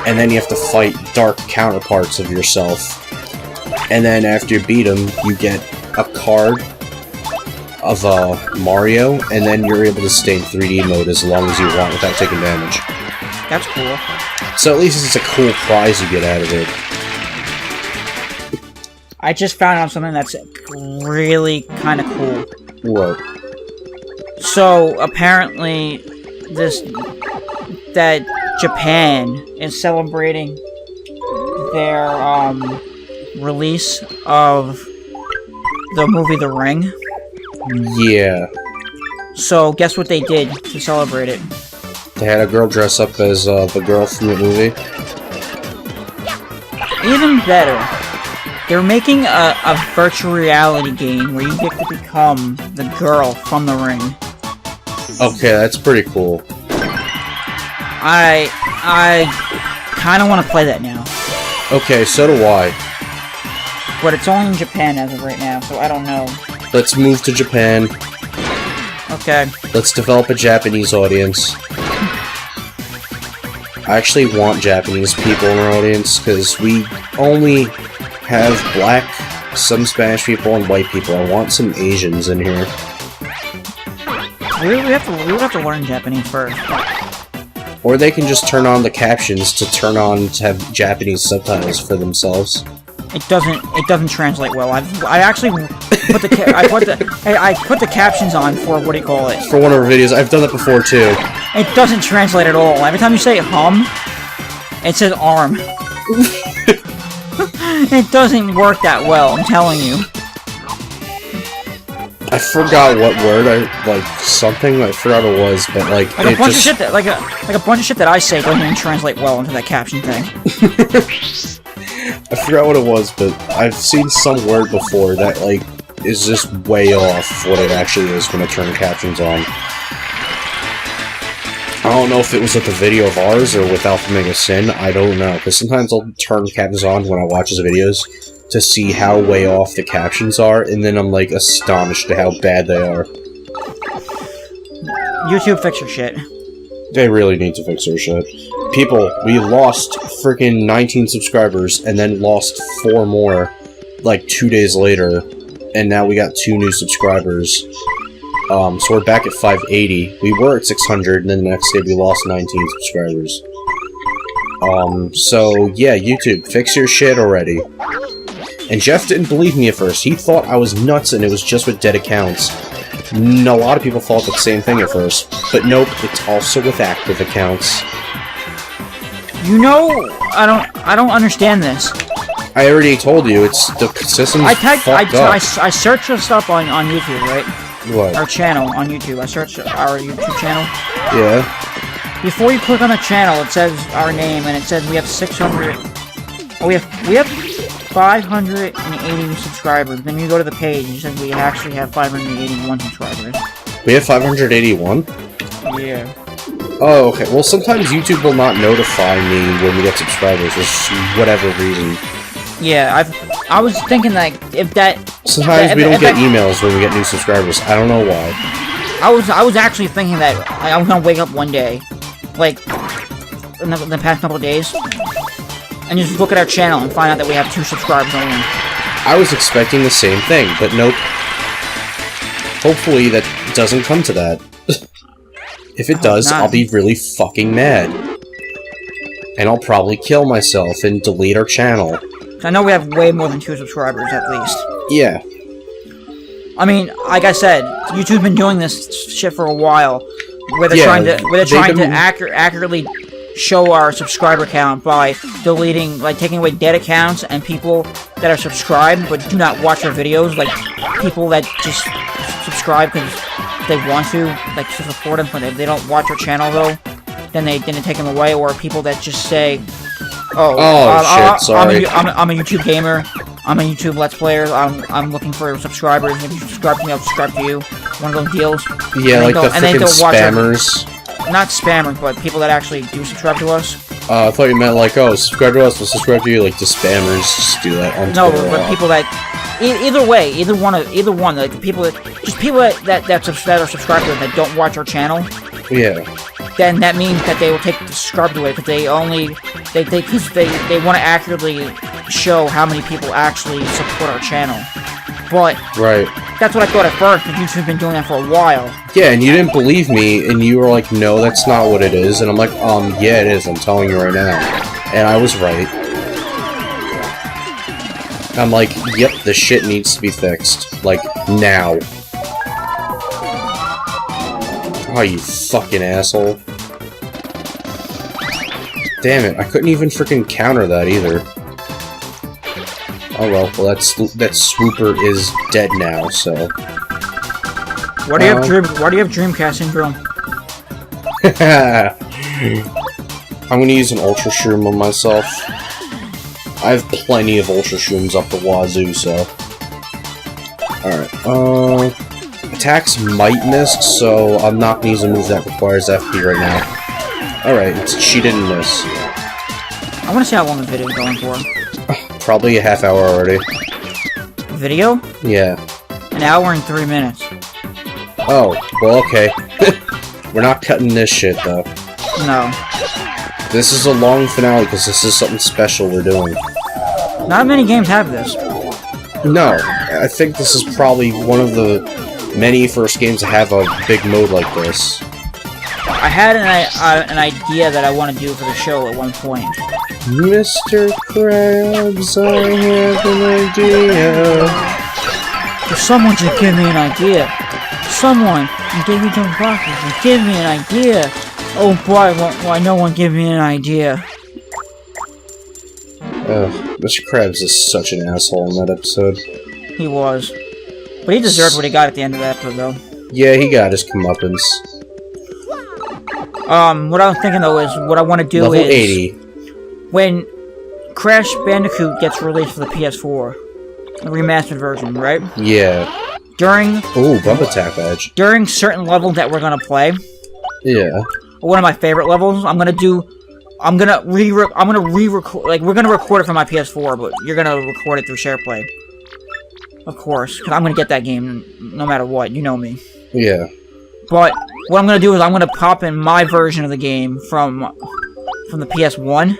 And then you have to fight dark counterparts of yourself. And then after you beat him, you get a card of Mario, and then you're able to stay in 3D mode as long as you want without taking damage. That's cool. So at least it's a cool prize you get out of it. I just found out something that's really kind of cool. What? So, apparently, that Japan is celebrating their, release of the movie The Ring. Yeah. So, guess what they did to celebrate it? They had a girl dress up as the girl from the movie. Even better, they're making a virtual reality game where you get to become the girl from The Ring. Okay, that's pretty cool. I kind of want to play that now. Okay, so do I. But it's only in Japan as of right now, so I don't know. Let's move to Japan. Okay. Let's develop a Japanese audience. I actually want Japanese people in our audience, because we only have black, some Spanish people, and white people. I want some Asians in here. We would have to learn Japanese first. Or they can just turn on the captions to have Japanese subtitles for themselves. It doesn't translate well. I actually put I put the captions on for what do you call it? For one of our videos, I've done that before too. It doesn't translate at all. Every time you say hum, it says arm. It doesn't work that well, I'm telling you. I forgot what word I forgot what it was, but like a bunch of shit that like a bunch of shit that I say doesn't even translate well into that caption thing. I forgot what it was, but I've seen some word before that like is just way off what it actually is when I turn captions on. I don't know if it was with a video of ours or without committing a sin. I don't know, because sometimes I'll turn captions on when I watch his videos to see how way off the captions are, and then I'm like astonished at how bad they are. YouTube, fix your shit. They really need to fix their shit. People, we lost freaking 19 subscribers and then lost 4 more like 2 days later, and now we got 2 new subscribers. So we're back at 580. We were at 600, and then the next day we lost 19 subscribers. So yeah, YouTube, fix your shit already. And Jeff didn't believe me at first. He thought I was nuts and it was just with dead accounts. A lot of people thought the same thing at first. But nope, it's also with active accounts. You know, I don't understand this. I already told you, it's the system's fucked up. I searched this up on YouTube, right? What? Our channel on YouTube. I searched our YouTube channel. Yeah. Before you click on the channel, it says our name, and it says we have 600... Oh, we have 580 subscribers. Then you go to the page, and it says we actually have 581 subscribers. We have 581? Yeah. Oh, okay. Well, sometimes YouTube will not notify me when we get subscribers, for whatever reason. Yeah, I was thinking that if that... Sometimes we don't get emails when we get new subscribers. I don't know why. I was actually thinking that I was gonna wake up one day, like, in the past couple of days, and just look at our channel and find out that we have 2 subscribers only. I was expecting the same thing, but nope. Hopefully that doesn't come to that. If it does, I'll be really fucking mad. And I'll probably kill myself and delete our channel. I know we have way more than 2 subscribers, at least. Yeah. I mean, like I said, YouTube's been doing this shit for a while, where they're trying to accurately show our subscriber count by deleting, like, taking away dead accounts and people that are subscribed but do not watch our videos, like people that just subscribe because they want to, like, to support them, but if they don't watch our channel though, then they take them away, or people that just say, shit, sorry. I'm a YouTube gamer. I'm a YouTube Let's Player. I'm looking for subscribers. If you subscribe to me, I'll subscribe to you. One of those deals. Yeah, like the freaking spammers. Not spammers, but people that actually do subscribe to us. I thought you meant like, oh, subscribe to us, we'll subscribe to you. Like the spammers just do that on Twitter. No, but people that either way, either one, like the people that are subscribed to us that don't watch our channel. Yeah. Then that means that they will take the subscribers away because they want to accurately show how many people actually support our channel. But right, that's what I thought at first, because YouTube's been doing that for a while. Yeah, and you didn't believe me, and you were like, no, that's not what it is. And I'm like, yeah, it is. I'm telling you right now. And I was right. I'm like, yep, this shit needs to be fixed. Like, now. Oh, you fucking asshole. Damn it, I couldn't even freaking counter that either. Oh well, that swooper is dead now, so... Why do you have Dreamcast syndrome? I'm gonna use an Ultra Shroom on myself. I have plenty of Ultra Shrooms up the wazoo, so... Alright, attacks might miss, so I'm not gonna use a move that requires FP right now. Alright, she didn't miss. I wanna see how long the video is going for. Probably a half hour already. Video? Yeah. An hour and 3 minutes. Oh, well, okay. We're not cutting this shit, though. No. This is a long finale, because this is something special we're doing. Not many games have this. No. I think this is probably one of the many first games to have a big mode like this. I had an idea that I want to do for the show at one point. Mr. Krabs, I have an idea. For someone to give me an idea. Someone, you gave me some boxes and give me an idea. Oh boy, why no one give me an idea? Mr. Krabs is such an asshole in that episode. He was. But he deserved what he got at the end of that episode, though. Yeah, he got his comeuppance. What I was thinking, though, is what I want to do Level is... 80. When Crash Bandicoot gets released for the PS4, the remastered version, right? Yeah. Ooh, bump attack badge. During certain levels that we're gonna play. Yeah. One of my favorite levels, I'm gonna re-record, like, we're gonna record it from my PS4, but you're gonna record it through SharePlay. Of course, because I'm gonna get that game no matter what, you know me. Yeah. But what I'm gonna do is I'm gonna pop in my version of the game from the PS1,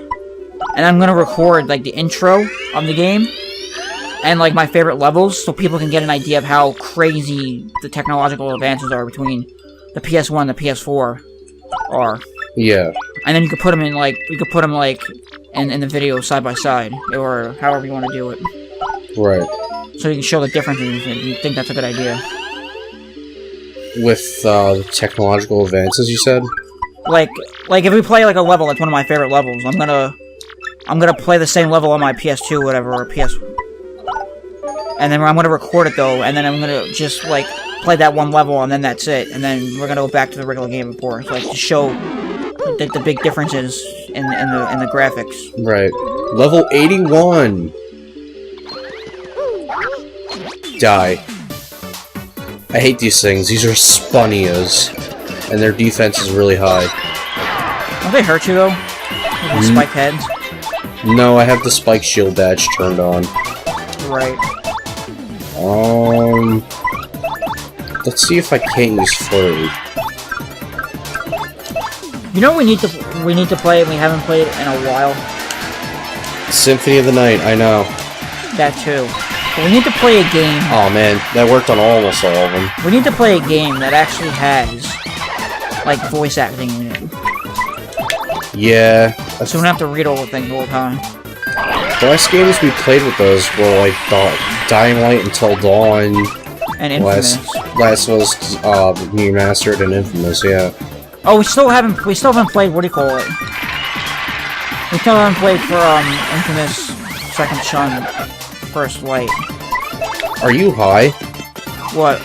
and I'm gonna record, like, the intro of the game, and like my favorite levels, so people can get an idea of how crazy the technological advances are between the PS1 and the PS4 are. Yeah. And then you could put them in like in the video side by side, or however you want to do it. Right. So you can show the differences. And you think that's a good idea? With the technological advances, you said? Like if we play like a level, that's one of my favorite levels. I'm gonna play the same level on my PS2, whatever, or PS. And then I'm gonna record it though, and then I'm gonna just like play that one level, and then that's it. And then we're gonna go back to the regular game, of course, like to show the big differences in the graphics. Right. Level 81. Die. I hate these things. These are Spunias, and their defense is really high. Don't they hurt you though? With the spike heads. No, I have the spike shield badge turned on. Right. Let's see if I can't use flurry. You know we need to play and we haven't played in a while? Symphony of the Night, I know. That too. But we need to play a game. Oh man, that worked on almost all of them. We need to play a game that actually has like voice acting in it. Yeah. So we don't have to read all the things all the time. The last games we played with those were like Dying Light Until Dawn. And Infamous. Last was remastered and Infamous, yeah. Oh, we still haven't played, what do you call it? We still haven't played for Infamous Second Son First Light. Are you high? What?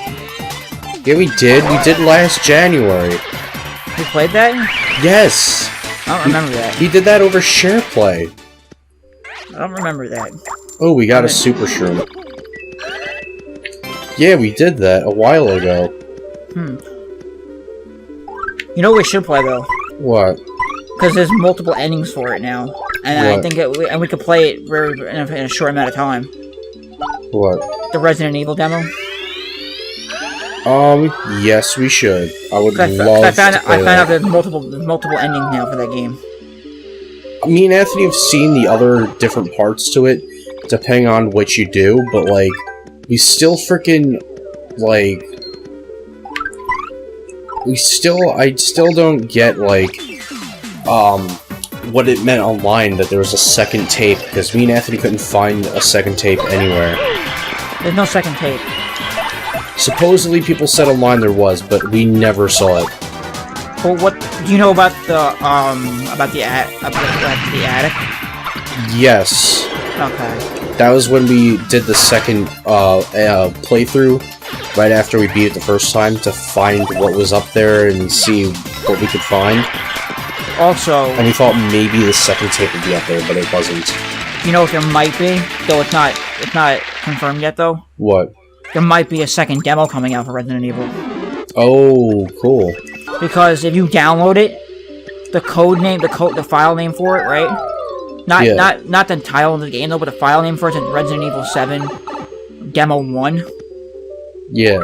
Yeah, we did. We did last January. We played that? Yes. I don't remember that. We did that over SharePlay. I don't remember that. Oh, we got a Super Shroom. Yeah, we did that a while ago. You know what we should play though? What? Because there's multiple endings for it now, and What? I think we could play it in a short amount of time. What? The Resident Evil demo. Yes, we should. I would love I found to play out that. there's multiple endings now for that game. Me and Anthony have seen the other different parts to it, depending on what you do, but, like, we still freaking, like... I still don't get, like, what it meant online that there was a second tape, because me and Anthony couldn't find a second tape anywhere. There's no second tape. Supposedly people said online there was, but we never saw it. Well, what do you know about the attic? Yes. Okay. That was when we did the second playthrough, right after we beat it the first time, to find what was up there and see what we could find. Also, And we thought maybe the second tape would be up there, but it wasn't. you know what there might be, though it's not confirmed yet though. What? There might be a second demo coming out for Resident Evil. Oh, cool. Because if you download it, the file name for it, right? Not the title of the game though, but the file name for it is Resident Evil 7 Demo 1. Yeah.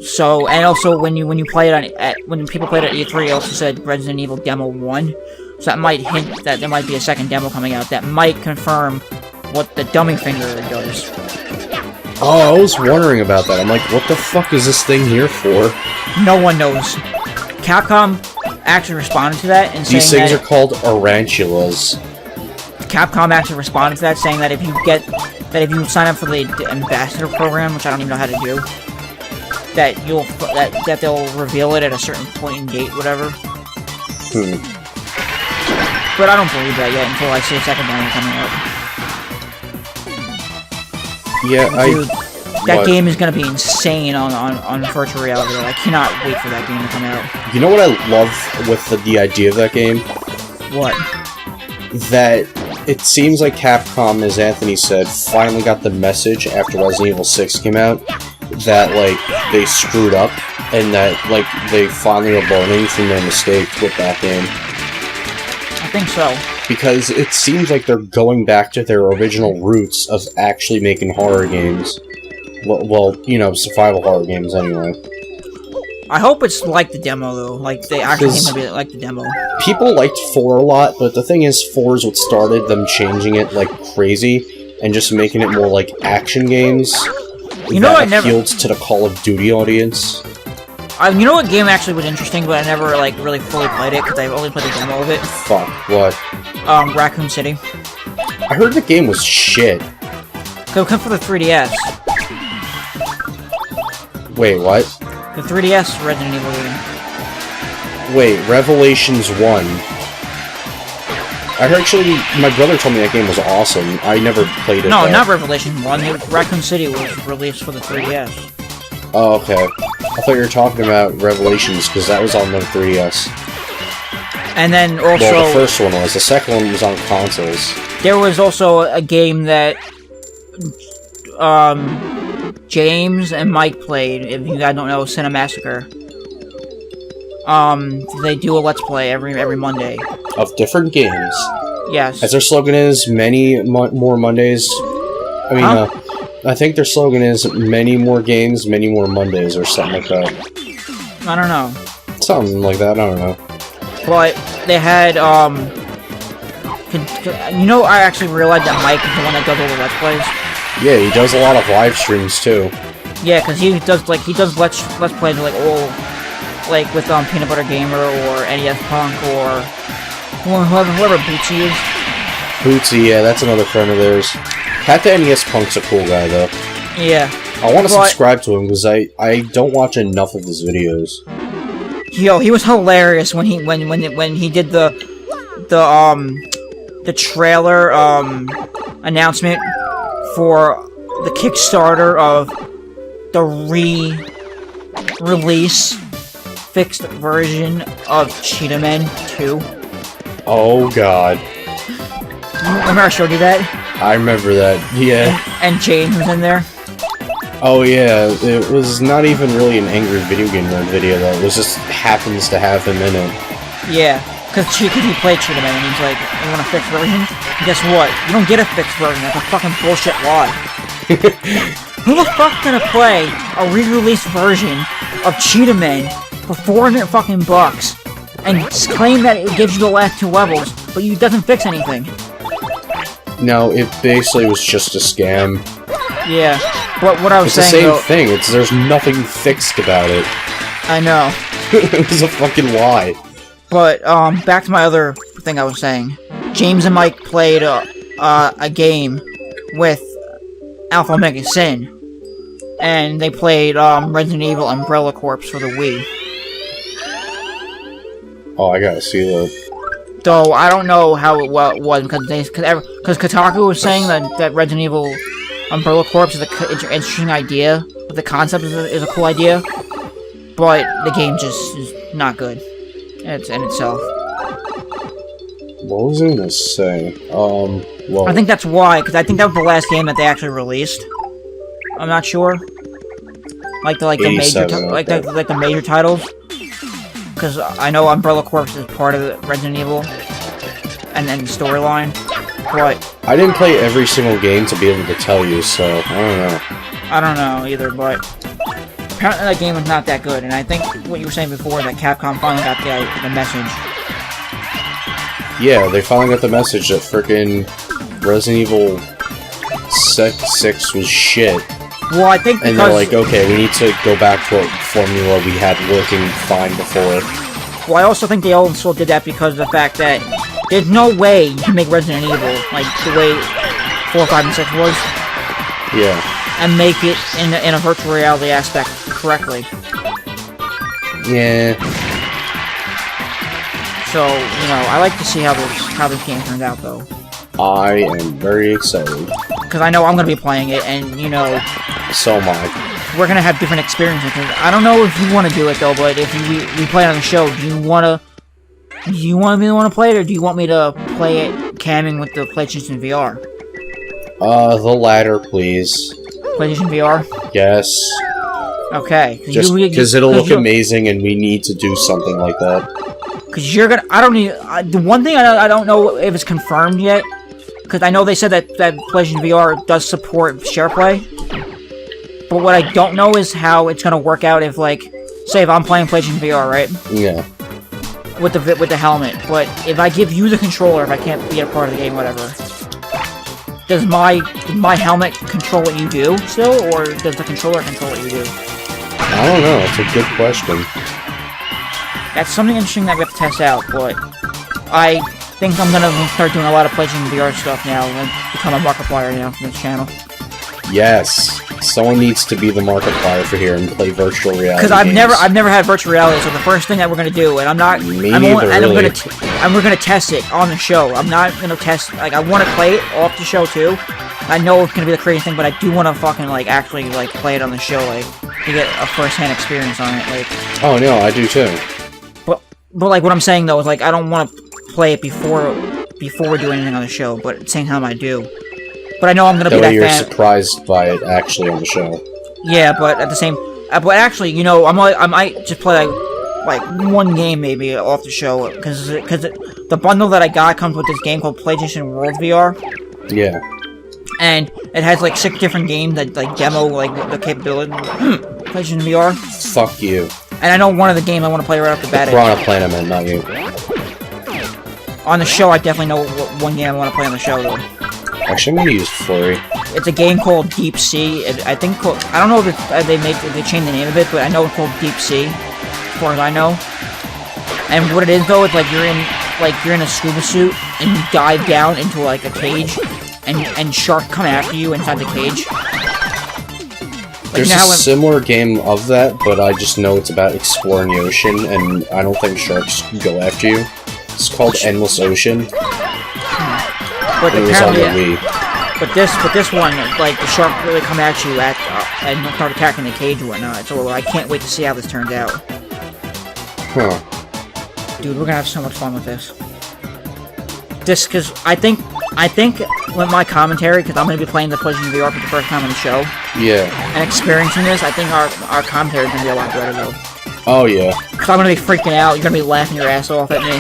So, and also when you play it when people played it at E3, it also said Resident Evil Demo 1. So that might hint that there might be a second demo coming out that might confirm what the dumbing finger does. Oh, I was wondering about that. I'm like, what the fuck is this thing here for? No one knows. Capcom actually responded to that and saying These things are called tarantulas. Capcom actually responded to that, saying that if you sign up for the ambassador program, which I don't even know how to do, that they'll reveal it at a certain point in date, whatever. But I don't believe that yet until I see a second demo coming out. Yeah, Dude, that game is gonna be insane on virtual reality. I cannot wait for that game to come out. You know what I love with the idea of that game? What? That it seems like Capcom, as Anthony said, finally got the message after Resident Evil 6 came out that, like, they screwed up and that, like, they finally are learning from their mistakes with that game. I think so. Because it seems like they're going back to their original roots of actually making horror games. Well, you know, survival horror games anyway. I hope it's like the demo, though. Like, they actually seem to be like the demo. People liked 4 a lot, but the thing is, 4 is what started them changing it like crazy. and just making it more like action games. You know, that appealed to the Call of Duty audience. You know what game actually was interesting, but I never like really fully played it because I only played a demo of it. Fuck, what? Raccoon City. I heard the game was shit. Go come for the 3DS. Wait, what? The 3DS Resident Evil game. Wait, Revelations 1. I heard actually, my brother told me that game was awesome. I never played it. No, not Revelation 1. Raccoon City was released for the 3DS. Oh, okay. I thought you were talking about Revelations, because that was on the 3DS. And then also... Well, the first one was. The second one was on consoles. There was also a game that... James and Mike played, if you guys don't know, Cinemassacre. They do a Let's Play every Monday. Of different games? Yes. As their slogan is, many more Mondays... I mean, I think their slogan is, many more games, many more Mondays, or something like that. I don't know. Something like that, I don't know. But they had, you know, I actually realized that Mike is the one that does all the Let's Plays. Yeah, he does a lot of live streams, too. Yeah, because he does Let's Plays like all... Like with Peanut Butter Gamer or NES Punk or whoever Bootsy is. Bootsy, yeah, that's another friend of theirs. Captain NES Punk's a cool guy, though. Yeah. I want to subscribe to him because I don't watch enough of his videos. Yo, he was hilarious when he did the trailer announcement for the Kickstarter of the re-release fixed version of Cheetah Men 2. Oh god. Remember I showed you that? I remember that, yeah. And James was in there. Oh yeah, it was not even really an Angry Video Game Nerd video though, it just happens to have him in it. Yeah, because he played Cheetah Man and he's like, you want a fixed version? And guess what? You don't get a fixed version, that's a fucking bullshit lie. Who the fuck's gonna play a re-released version of Cheetah Man for $400 fucking bucks and claim that it gives you the last 2 levels, but it doesn't fix anything? No, it basically was just a scam. Yeah, but what I was saying though... It's the same thing, there's nothing fixed about it. I know. It was a fucking lie. But, back to my other thing I was saying. James and Mike played a game with Alpha Omega Sin. And they played, Resident Evil Umbrella Corps for the Wii. Oh, I gotta see that. Though, I don't know how it was, because Kotaku was saying that Resident Evil Umbrella Corps is an interesting idea, but the concept is a cool idea, but the game just is not good in itself. What was I gonna say? Well... I think that's why, because I think that was the last game that they actually released. I'm not sure. Like the major titles. Because I know Umbrella Corps is part of the Resident Evil and the storyline, but I didn't play every single game to be able to tell you, so I don't know. I don't know either, but apparently that game was not that good, and I think what you were saying before, that Capcom finally got the message. Yeah, they finally got the message that frickin' Resident Evil 6 was shit. Well, I think because... And they're like, okay, we need to go back to what formula we had working fine before. Well, I also think they also did that because of the fact that there's no way you can make Resident Evil, like, the way 4, 5, and 6 was. Yeah. And make it in a virtual reality aspect correctly. Yeah. So, you know, I like to see how this game turns out, though. I am very excited. Because I know I'm going to be playing it, and, you know... So am I. We're going to have different experiences. I don't know if you want to do it, though, but if we play it on the show, do you want to be the one to play it, or do you want me to play it camming with the PlayStation VR? The latter, please. PlayStation VR? Yes. Okay. Just because it'll look amazing, and we need to do something like that. Because you're gonna... I don't need... the one thing I don't know if it's confirmed yet, because I know they said that PlayStation VR does support SharePlay. But what I don't know is how it's gonna work out if, like... Say if I'm playing PlayStation VR, right? Yeah. With the helmet. But if I give you the controller, if I can't be a part of the game, whatever. does my helmet control what you do still, or does the controller control what you do? I don't know. It's a good question. That's something interesting that we have to test out, but I think I'm gonna start doing a lot of PlayStation VR stuff now and become a Markiplier now for this channel. Yes, someone needs to be the Markiplier for here and play virtual reality. Because I've never had virtual reality, so the first thing that we're gonna do, and I'm not, we're gonna test it on the show. I'm not gonna test, like, I want to play it off the show too. I know it's gonna be the crazy thing, but I do want to fucking like actually like play it on the show, like to get a first-hand experience on it, like. Oh no, I do too. But like what I'm saying though is like I don't want to play it before we do anything on the show, but at the same time I do. But I know I'm gonna be that fan. You're surprised by it actually on the show. Yeah, but at the same, but actually, you know, I might just play like one game maybe off the show because the bundle that I got comes with this game called PlayStation World VR. Yeah. And it has like 6 different games that like demo like the capability. PlayStation VR. Fuck you. And I know one of the games I want to play right off the bat. Piranha Plant, man, not you. On the show, I definitely know one game I want to play on the show though. Actually, I'm gonna use Flurry. It's a game called Deep Sea. I don't know if they changed the name of it, but I know it's called Deep Sea, as far as I know. And what it is though, it's like you're in a scuba suit and you dive down into like a cage, and sharks come after you inside the cage. There's a similar game of that, but I just know it's about exploring the ocean, and I don't think sharks go after you. It's called Endless Ocean. But it was on the Wii. But this one, like the shark really come at you and start attacking the cage and whatnot. So I can't wait to see how this turns out. Huh. Dude, we're gonna have so much fun with this. Because I think with my commentary, because I'm gonna be playing the PlayStation VR for the first time on the show. Yeah. And experiencing this, I think our commentary is gonna be a lot better though. Oh yeah. Because I'm gonna be freaking out. You're gonna be laughing your ass off at me.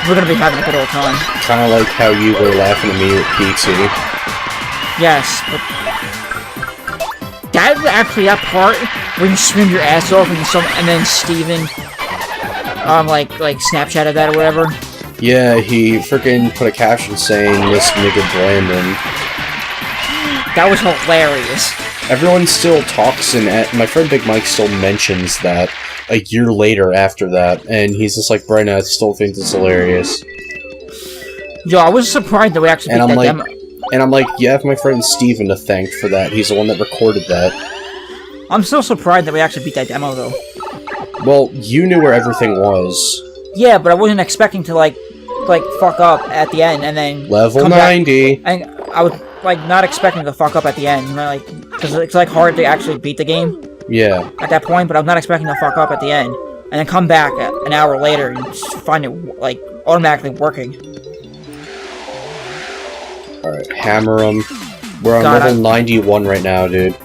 We're gonna be having a good old time. Kind of like how you were laughing at me with PT. Yes, but that part when you screamed your ass off and then Steven like Snapchatted that or whatever. Yeah, he freaking put a caption saying this nigga Brandon. That was hilarious. Everyone still talks, and my friend Big Mike still mentions that a year later after that, and he's just like, Brandon, I still think it's hilarious. Yo, I was surprised that we actually beat that demo. And I'm like, you have my friend Steven to thank for that. He's the one that recorded that. I'm still surprised that we actually beat that demo, though. Well, you knew where everything was. Yeah, but I wasn't expecting to, like fuck up at the end, and then... Level 90! And I was, like, not expecting to fuck up at the end, you know, like... Because it's, like, hard to actually beat the game. Yeah. At that point, but I was not expecting to fuck up at the end. And then come back an hour later and just find it, like, automatically working. Alright, hammer him. We're on level 91 right now, dude.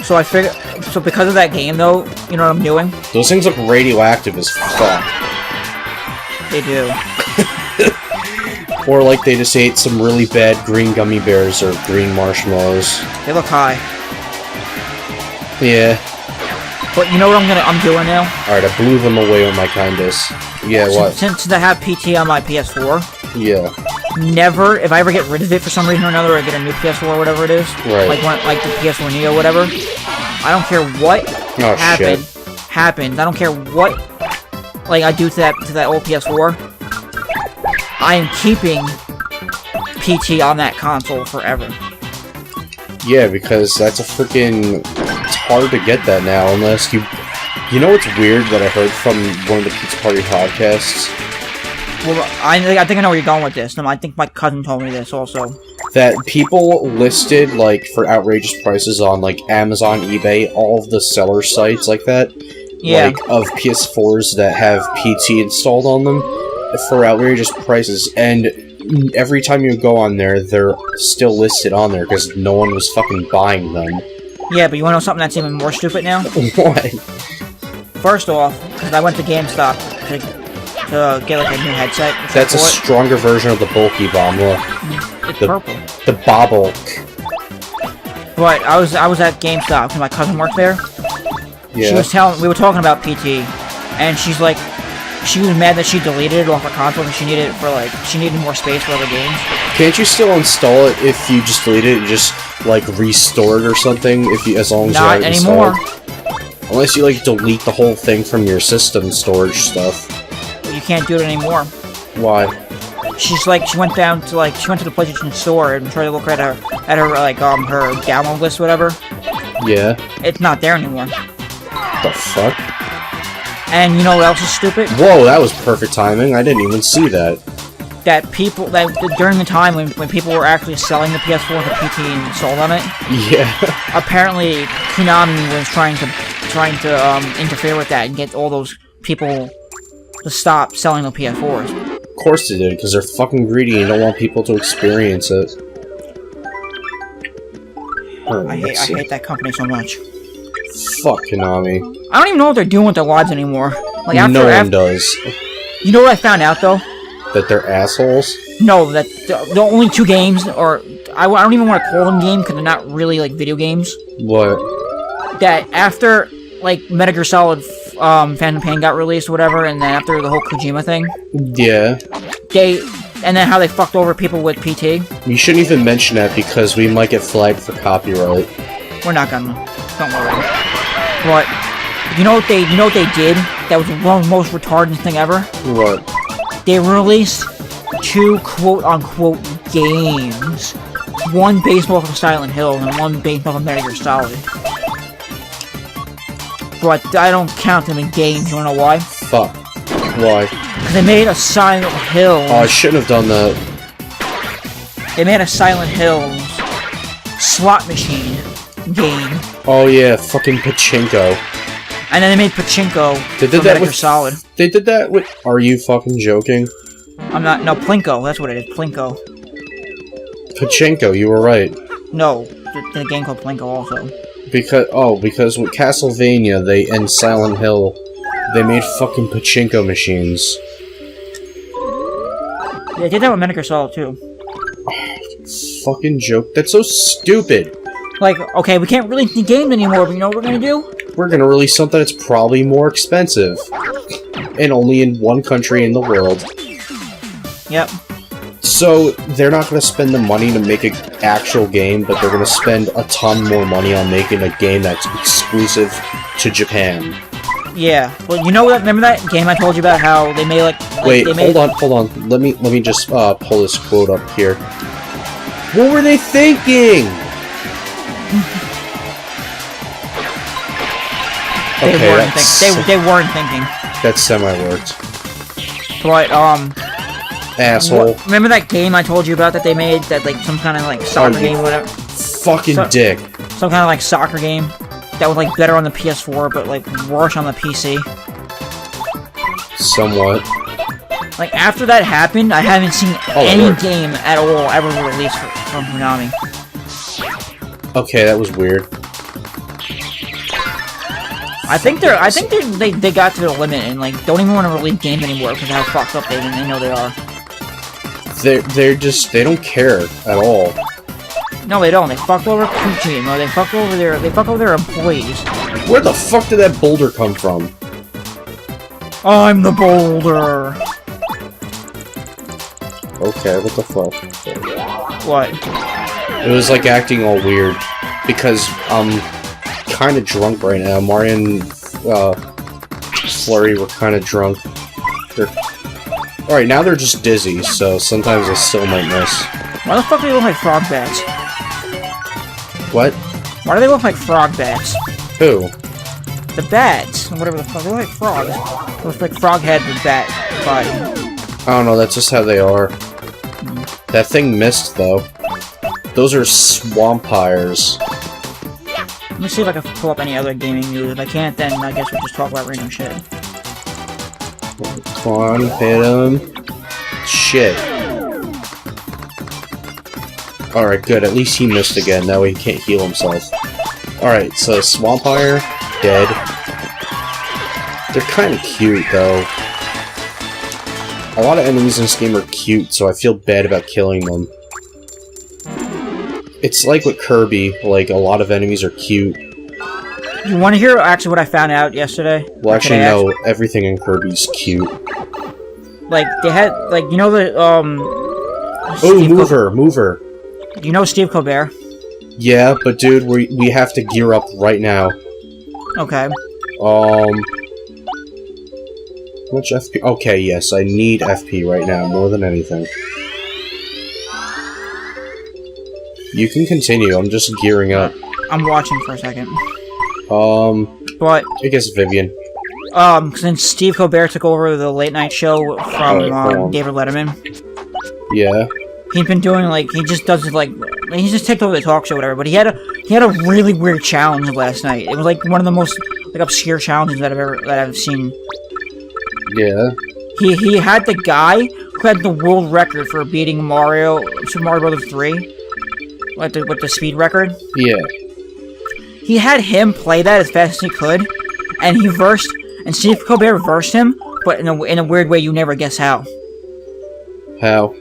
So I figured... So because of that game, though, you know what I'm doing? Those things look radioactive as fuck. They do. Or like they just ate some really bad green gummy bears or green marshmallows. They look high. Yeah. But you know what I'm doing now? Alright, I blew them away with my kindness. Yeah, what? Since I have PT on my PS4. Yeah. Never, if I ever get rid of it for some reason or another, or get a new PS4 or whatever it is. Right. Like the PS4 Neo or whatever. I don't care what happens. I don't care what like I do to that old PS4. I am keeping PT on that console forever. Yeah, because that's a freaking... It's hard to get that now, unless you... You know what's weird that I heard from one of the Pizza Party podcasts? Well, I think I know where you're going with this. I think my cousin told me this also. That people listed, like, for outrageous prices on, like, Amazon, eBay, all of the seller sites like that. Yeah. Like, of PS4s that have PT installed on them for outrageous prices, and every time you go on there, they're still listed on there because no one was fucking buying them. Yeah, but you wanna know something that's even more stupid now? What? First off, because I went to GameStop to get like a new headset. That's a stronger version of the bulky bomb, look. It's purple. The bobble. But I was at GameStop because my cousin worked there. Yeah. She was we were talking about PT, and she's like, she was mad that she deleted it off her console and she needed more space for other games. Can't you still install it if you just delete it and just, like, restore it or something, as long as you have it installed? Not anymore. Unless you, like, delete the whole thing from your system storage stuff. You can't do it anymore. Why? She went to the PlayStation Store and tried to look at her download list or whatever. Yeah. It's not there anymore. The fuck? And you know what else is stupid? Whoa, that was perfect timing. I didn't even see that. During the time when people were actually selling the PS4 to PT and sold on it. Yeah. Apparently, Konami was trying to interfere with that and get all those people to stop selling the PS4s. Of course they did, because they're fucking greedy and don't want people to experience it. I hate that company so much. Fuck Konami. I don't even know what they're doing with their lives anymore. Like no one does. You know what I found out though? That they're assholes? No, that the only 2 games, or I don't even want to call them games because they're not really like video games. What? That after like Metal Gear Solid Phantom Pain got released or whatever, and then after the whole Kojima thing. Yeah. And then how they fucked over people with PT. You shouldn't even mention that because we might get flagged for copyright. We're not gonna. Don't worry. But you know what they did? That was one of the most retarded thing ever. What? They released 2 quote-unquote games. One based off of Silent Hill and one based off of Metal Gear Solid. But I don't count them in games, you wanna know why? Fuck. Why? Because they made a Silent Hill... Oh, I shouldn't have done that. They made a Silent Hill slot machine game. Oh yeah, fucking Pachinko. And then they made Pachinko they did for that Metal Gear Solid. They did that with... Are you fucking joking? I'm not... No, Plinko. That's what it is. Plinko. Pachinko, you were right. No, the game called Plinko also. Because with Castlevania, and Silent Hill, they made fucking Pachinko machines. Yeah, they did that with Metal Gear Solid too. Fucking joke. That's so stupid. Like, okay, we can't release the game anymore, but you know what we're gonna do? We're gonna release something that's probably more expensive. And only in one country in the world. Yep. So, they're not gonna spend the money to make an actual game, but they're gonna spend a ton more money on making a game that's exclusive to Japan. Yeah. Well, you know what? Remember that game I told you about? How they made Wait, hold on. Let me just pull this quote up here. What were they thinking? They weren't thinking. That semi-worked. But, asshole. Remember that game I told you about that they made? That, like, some kind of, like, soccer game or whatever? Fucking dick. Some kind of, like, soccer game that was, like, better on the PS4, but, like, worse on the PC. Somewhat. Like, after that happened, I haven't seen any game at all ever released from Konami. Okay, that was weird. I think they got to the limit and like don't even want to release games anymore because of how fucked up they know they are. They don't care at all. No, they don't. They fucked over Kojima. They fuck over their employees. Where the fuck did that boulder come from? I'm the boulder. Okay, what the fuck? What? It was like acting all weird because I'm kind of drunk right now. Mario and Flurry were kind of drunk. Alright, now they're just dizzy, so sometimes I still might miss. Why the fuck do they look like frog bats? What? Why do they look like frog bats? Who? The bats, whatever the fuck. They look like frogs. They look like frog head with bat body. I don't know, that's just how they are. That thing missed, though. Those are swampires. Let me see if I can pull up any other gaming news. If I can't, then I guess we'll just talk about random shit. Come on, hit him. Shit. Alright, good. At least he missed again. That way he can't heal himself. Alright, so Swampire, dead. They're kind of cute, though. A lot of enemies in this game are cute, so I feel bad about killing them. It's like with Kirby, like, a lot of enemies are cute. You want to hear actually what I found out yesterday? Well, actually, no. Everything in Kirby's cute. Like, they had, like, you know the, Mover. You know Steve Colbert? Yeah, but dude, we have to gear up right now. Okay. Which FP? Okay, yes, I need FP right now, more than anything. You can continue, I'm just gearing up. I'm watching for a second. But... I guess Vivian. Since Steve Colbert took over the late night show from, David Letterman. Yeah. He's been doing, like, he just does, like, he just takes over the talk show or whatever, but he had a really weird challenge last night. It was, like, one of the most, like, obscure challenges that I've seen. Yeah. He had the guy who had the world record for beating Super Mario Bros. 3, with the speed record. Yeah. He had him play that as fast as he could, and Steve Colbert versed him, but in a weird way you never guess how. How?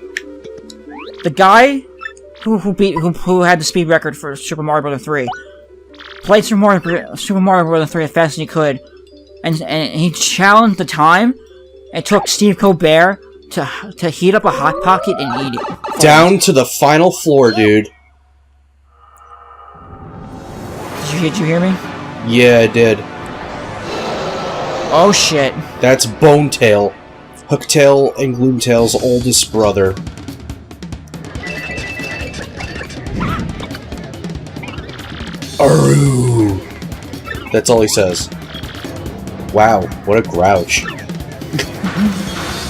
The guy who had the speed record for Super Mario Bros. 3 played Super Mario Bros. 3 as fast as he could, and he challenged the time. It took Steve Colbert to heat up a Hot Pocket and eat it. Down to the final floor, dude. Did you hear me? Yeah, I did. Oh shit. That's Bonetail. Hooktail and Gloomtail's oldest brother. Aru! That's all he says. Wow, what a grouch.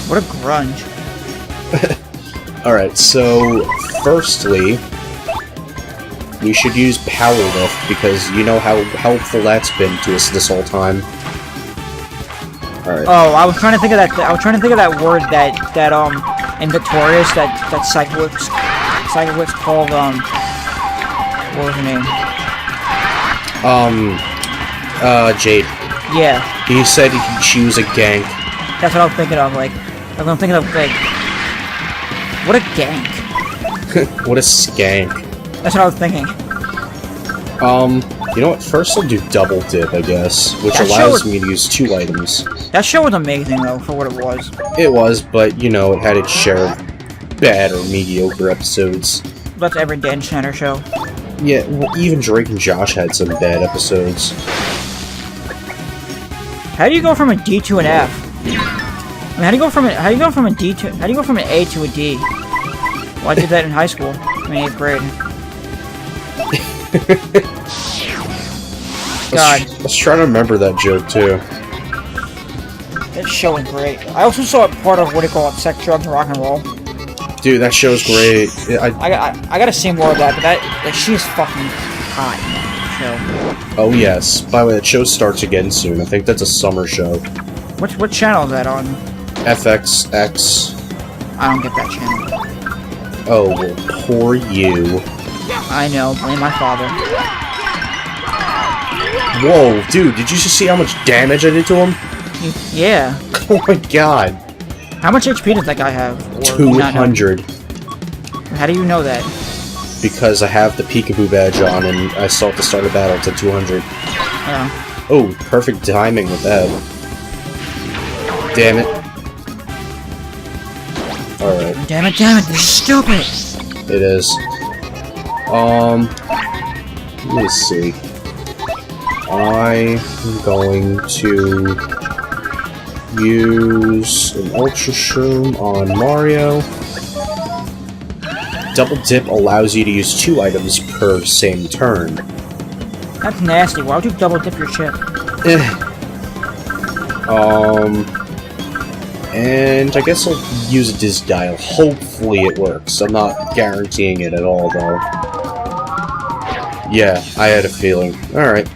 What a grunge. Alright, so, firstly, we should use Power Lift, because you know how helpful that's been to us this whole time. Alright. Oh, I was trying to think of that. I was trying to think of that word that in Victorious that Psychowitz called what was her name? Jade. Yeah. He said he could choose a gank. That's what I was thinking of. Like, I'm thinking of like, what a gank. What a skank. That's what I was thinking. You know what? First I'll do Double Dip, I guess, which allows me to use 2 items. That show was amazing, though, for what it was. It was, but, you know, it had its share of bad or mediocre episodes. That's every Dan Schneider show. Yeah, well, even Drake and Josh had some bad episodes. How do you go from a D to an F? I mean, how do you go from an A to a D? Well, I did that in high school, in 8th grade. God. I was trying to remember that joke, too. That show was great. I also saw it part of, what do you call it, Sex, Drugs, and Rock and Roll. Dude, that show's great. I gotta see more of that, but like, she's fucking hot in that show. Oh, yes. By the way, that show starts again soon. I think that's a summer show. What channel is that on? FXX. I don't get that channel. Oh, well, poor you. I know, blame my father. Whoa, dude, did you just see how much damage I did to him? Yeah. Oh my god. How much HP does that guy have? 200. How do you know that? Because I have the Peekaboo badge on and I saw at the start of battle to 200. Yeah. Oh, perfect timing with that. Damn it. Alright. Damn it, this is stupid! It is. Let me see. I'm going to use an Ultra Shroom on Mario. Double Dip allows you to use 2 items per same turn. That's nasty. Why would you double dip your chip? And I guess I'll use a Dizdile. Hopefully it works. I'm not guaranteeing it at all, though. Yeah, I had a feeling. Alright.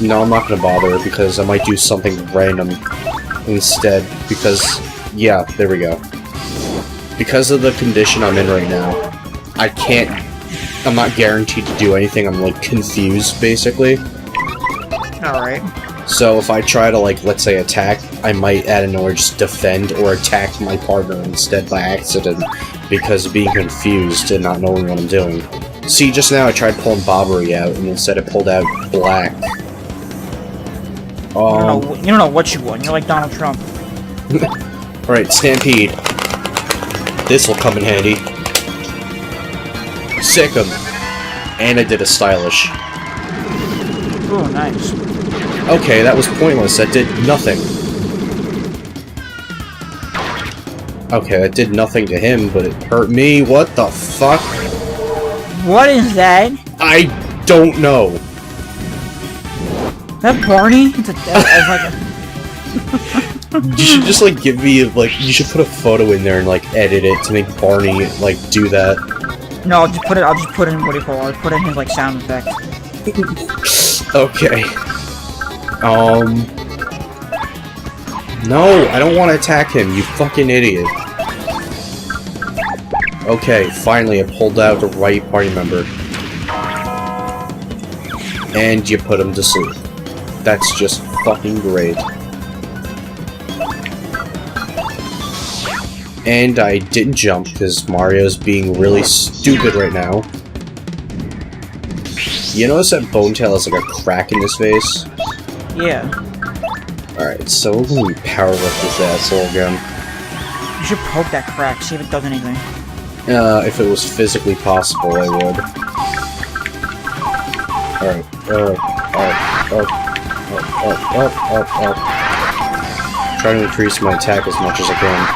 No, I'm not gonna bother because I might do something random instead, because... Yeah, there we go. Because of the condition I'm in right now, I can't... I'm not guaranteed to do anything. I'm, like, confused, basically. Alright. So if I try to, like, let's say attack, I might out of nowhere just defend or attack my partner instead by accident, because of being confused and not knowing what I'm doing. See, just now I tried pulling Bobbery out, and instead it pulled out Black. You don't know what you want. You're like Donald Trump. Alright, Stampede. This'll come in handy. Sick 'em. And I did a stylish. Oh, nice. Okay, that was pointless. That did nothing. Okay, that did nothing to him, but it hurt me. What the fuck? What is that? I don't know. That Barney? It's like You should just, like, give me, like, you should put a photo in there and, like, edit it to make Barney, like, do that. No, I'll just put in, what do you call it? I'll put in his, like, sound effect. Okay. No, I don't want to attack him, you fucking idiot. Okay, finally I pulled out the right party member. And you put him to sleep. That's just fucking great. And I didn't jump, because Mario's being really stupid right now. You notice that Bonetail has like a crack in his face? Yeah. Alright, so we're gonna powerlift this asshole again. You should poke that crack, see if it does anything. If it was physically possible, I would. Alright, up. Trying to increase my attack as much as I can.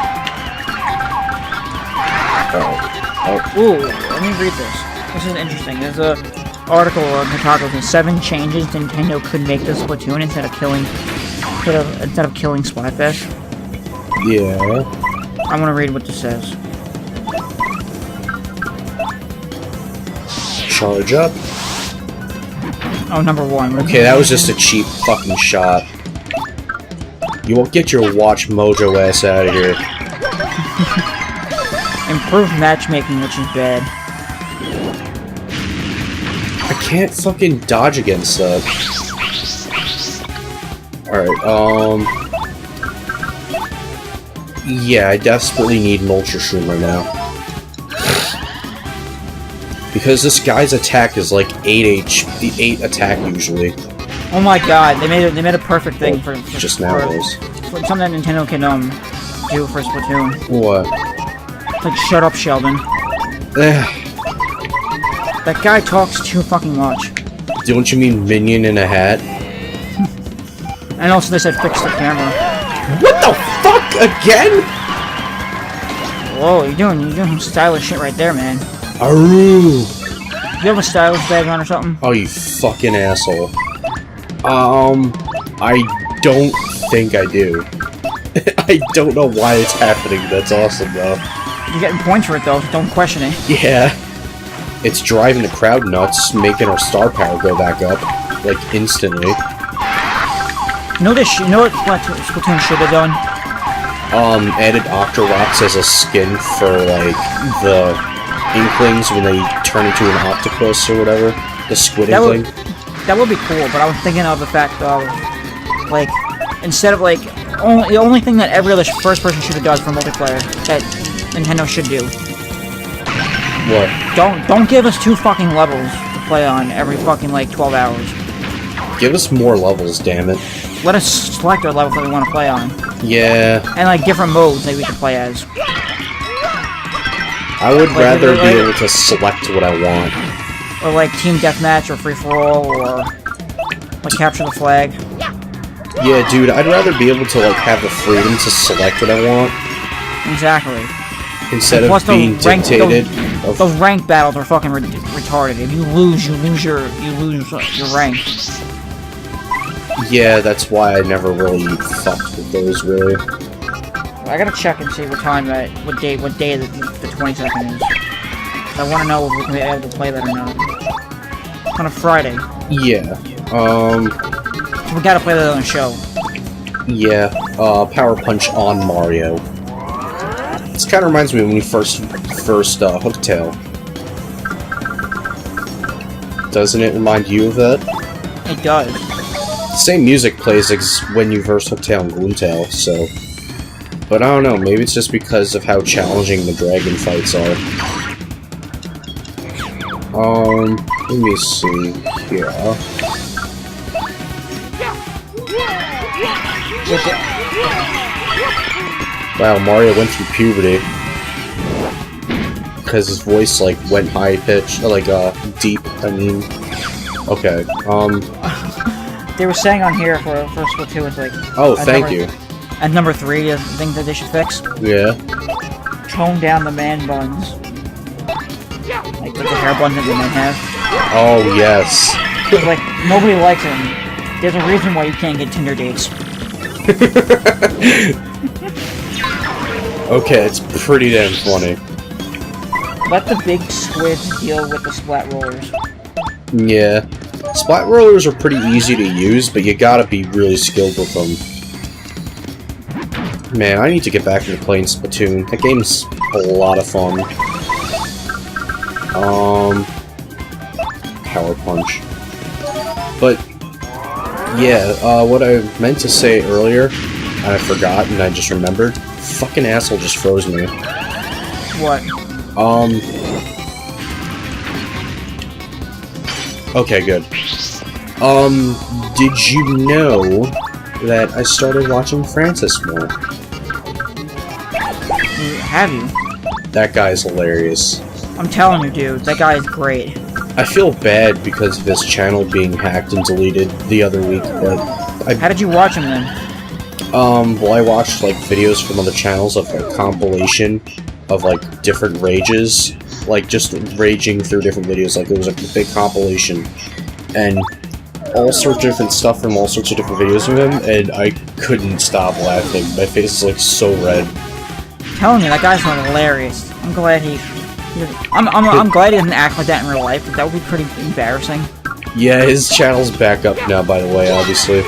Ooh, let me read this. This is interesting. There's a article on Kotaku with 7 changes Nintendo could make to Splatoon instead of killing Splatfest. Yeah. I want to read what this says. Charge up. Oh, number 1. Okay, that was just a cheap fucking shot. You won't get your Watch Mojo ass out of here. Improved matchmaking, which is bad. I can't fucking dodge against that. Alright, yeah, I desperately need an Ultra Shroom right now. Because this guy's attack is like 8 attack usually. Oh my god, they made a perfect thing for just now it is. For something that Nintendo can do for Splatoon. What? It's like, shut up, Sheldon. That guy talks too fucking much. Don't you mean minion in a hat? And also they said fix the camera. What the fuck again? Whoa, you're doing some stylish shit right there, man. Aroo! You have a stylish bag on or something? Oh, you fucking asshole. I don't think I do. I don't know why it's happening. That's awesome, though. You're getting points for it, though. So don't question it. Yeah. It's driving the crowd nuts, making our star power go back up, like, instantly. You know what Splatoon should have done? Added Octoroks as a skin for, like, the Inklings when they turn into an octopus or whatever. The squid Inkling. That would be cool, but I was thinking of the fact of, like, instead of, like, the only thing that every other first-person shooter does for multiplayer that Nintendo should do. What? Don't give us 2 fucking levels to play on every fucking, like, 12 hours. Give us more levels, damn it. Let us select our levels that we want to play on. Yeah. And, like, different modes that we can play as. I would rather be able to select what I want. Or, like, Team Deathmatch, or Free-for-All, or, like, Capture the Flag. Yeah, dude, I'd rather be able to, like, have the freedom to select what I want. Exactly. Instead of being dictated. Those ranked battles are fucking retarded. If you lose, you lose your rank. Yeah, that's why I never really fucked with those, really. I gotta check and see what day the 22nd is. I want to know if we can be able to play that or not. On a Friday. Yeah. So we gotta play that on the show. Yeah. Power Punch on Mario. This kind of reminds me when we first Hooktail. Doesn't it remind you of that? It does. The same music plays when you verse Hooktail and Gloomtail, so... But I don't know, maybe it's just because of how challenging the dragon fights are. Let me see here. Wow, Mario went through puberty. Because his voice, like, went high-pitched, like, deep, I mean. Okay, They were saying on here for Splatoon, it's like... Oh, thank you. And number 3, the thing that they should fix. Yeah. Tone down the man buns. Like the hair buns that the men have. Oh, yes. Like, nobody likes them. There's a reason why you can't get Tinder dates. Okay, it's pretty damn funny. Let the big squids deal with the splat rollers. Yeah. Splat rollers are pretty easy to use, but you gotta be really skilled with them. Man, I need to get back into playing Splatoon. That game's a lot of fun. Power Punch. But, yeah, what I meant to say earlier, and I forgot, and I just remembered, fucking asshole just froze me. What? Okay, good. Did you know that I started watching Francis more? Have you? That guy's hilarious. I'm telling you, dude, that guy is great. I feel bad because of his channel being hacked and deleted the other week, but How did you watch him then? Well, I watched, like, videos from other channels of a compilation of, like, different rages. Like, just raging through different videos. Like, it was, like, a big compilation. And all sorts of different stuff from all sorts of different videos of him, and I couldn't stop laughing. My face is, like, so red. I'm telling you, that guy's hilarious. I'm glad I'm glad he doesn't act like that in real life. That would be pretty embarrassing. Yeah, his channel's back up now, by the way, obviously.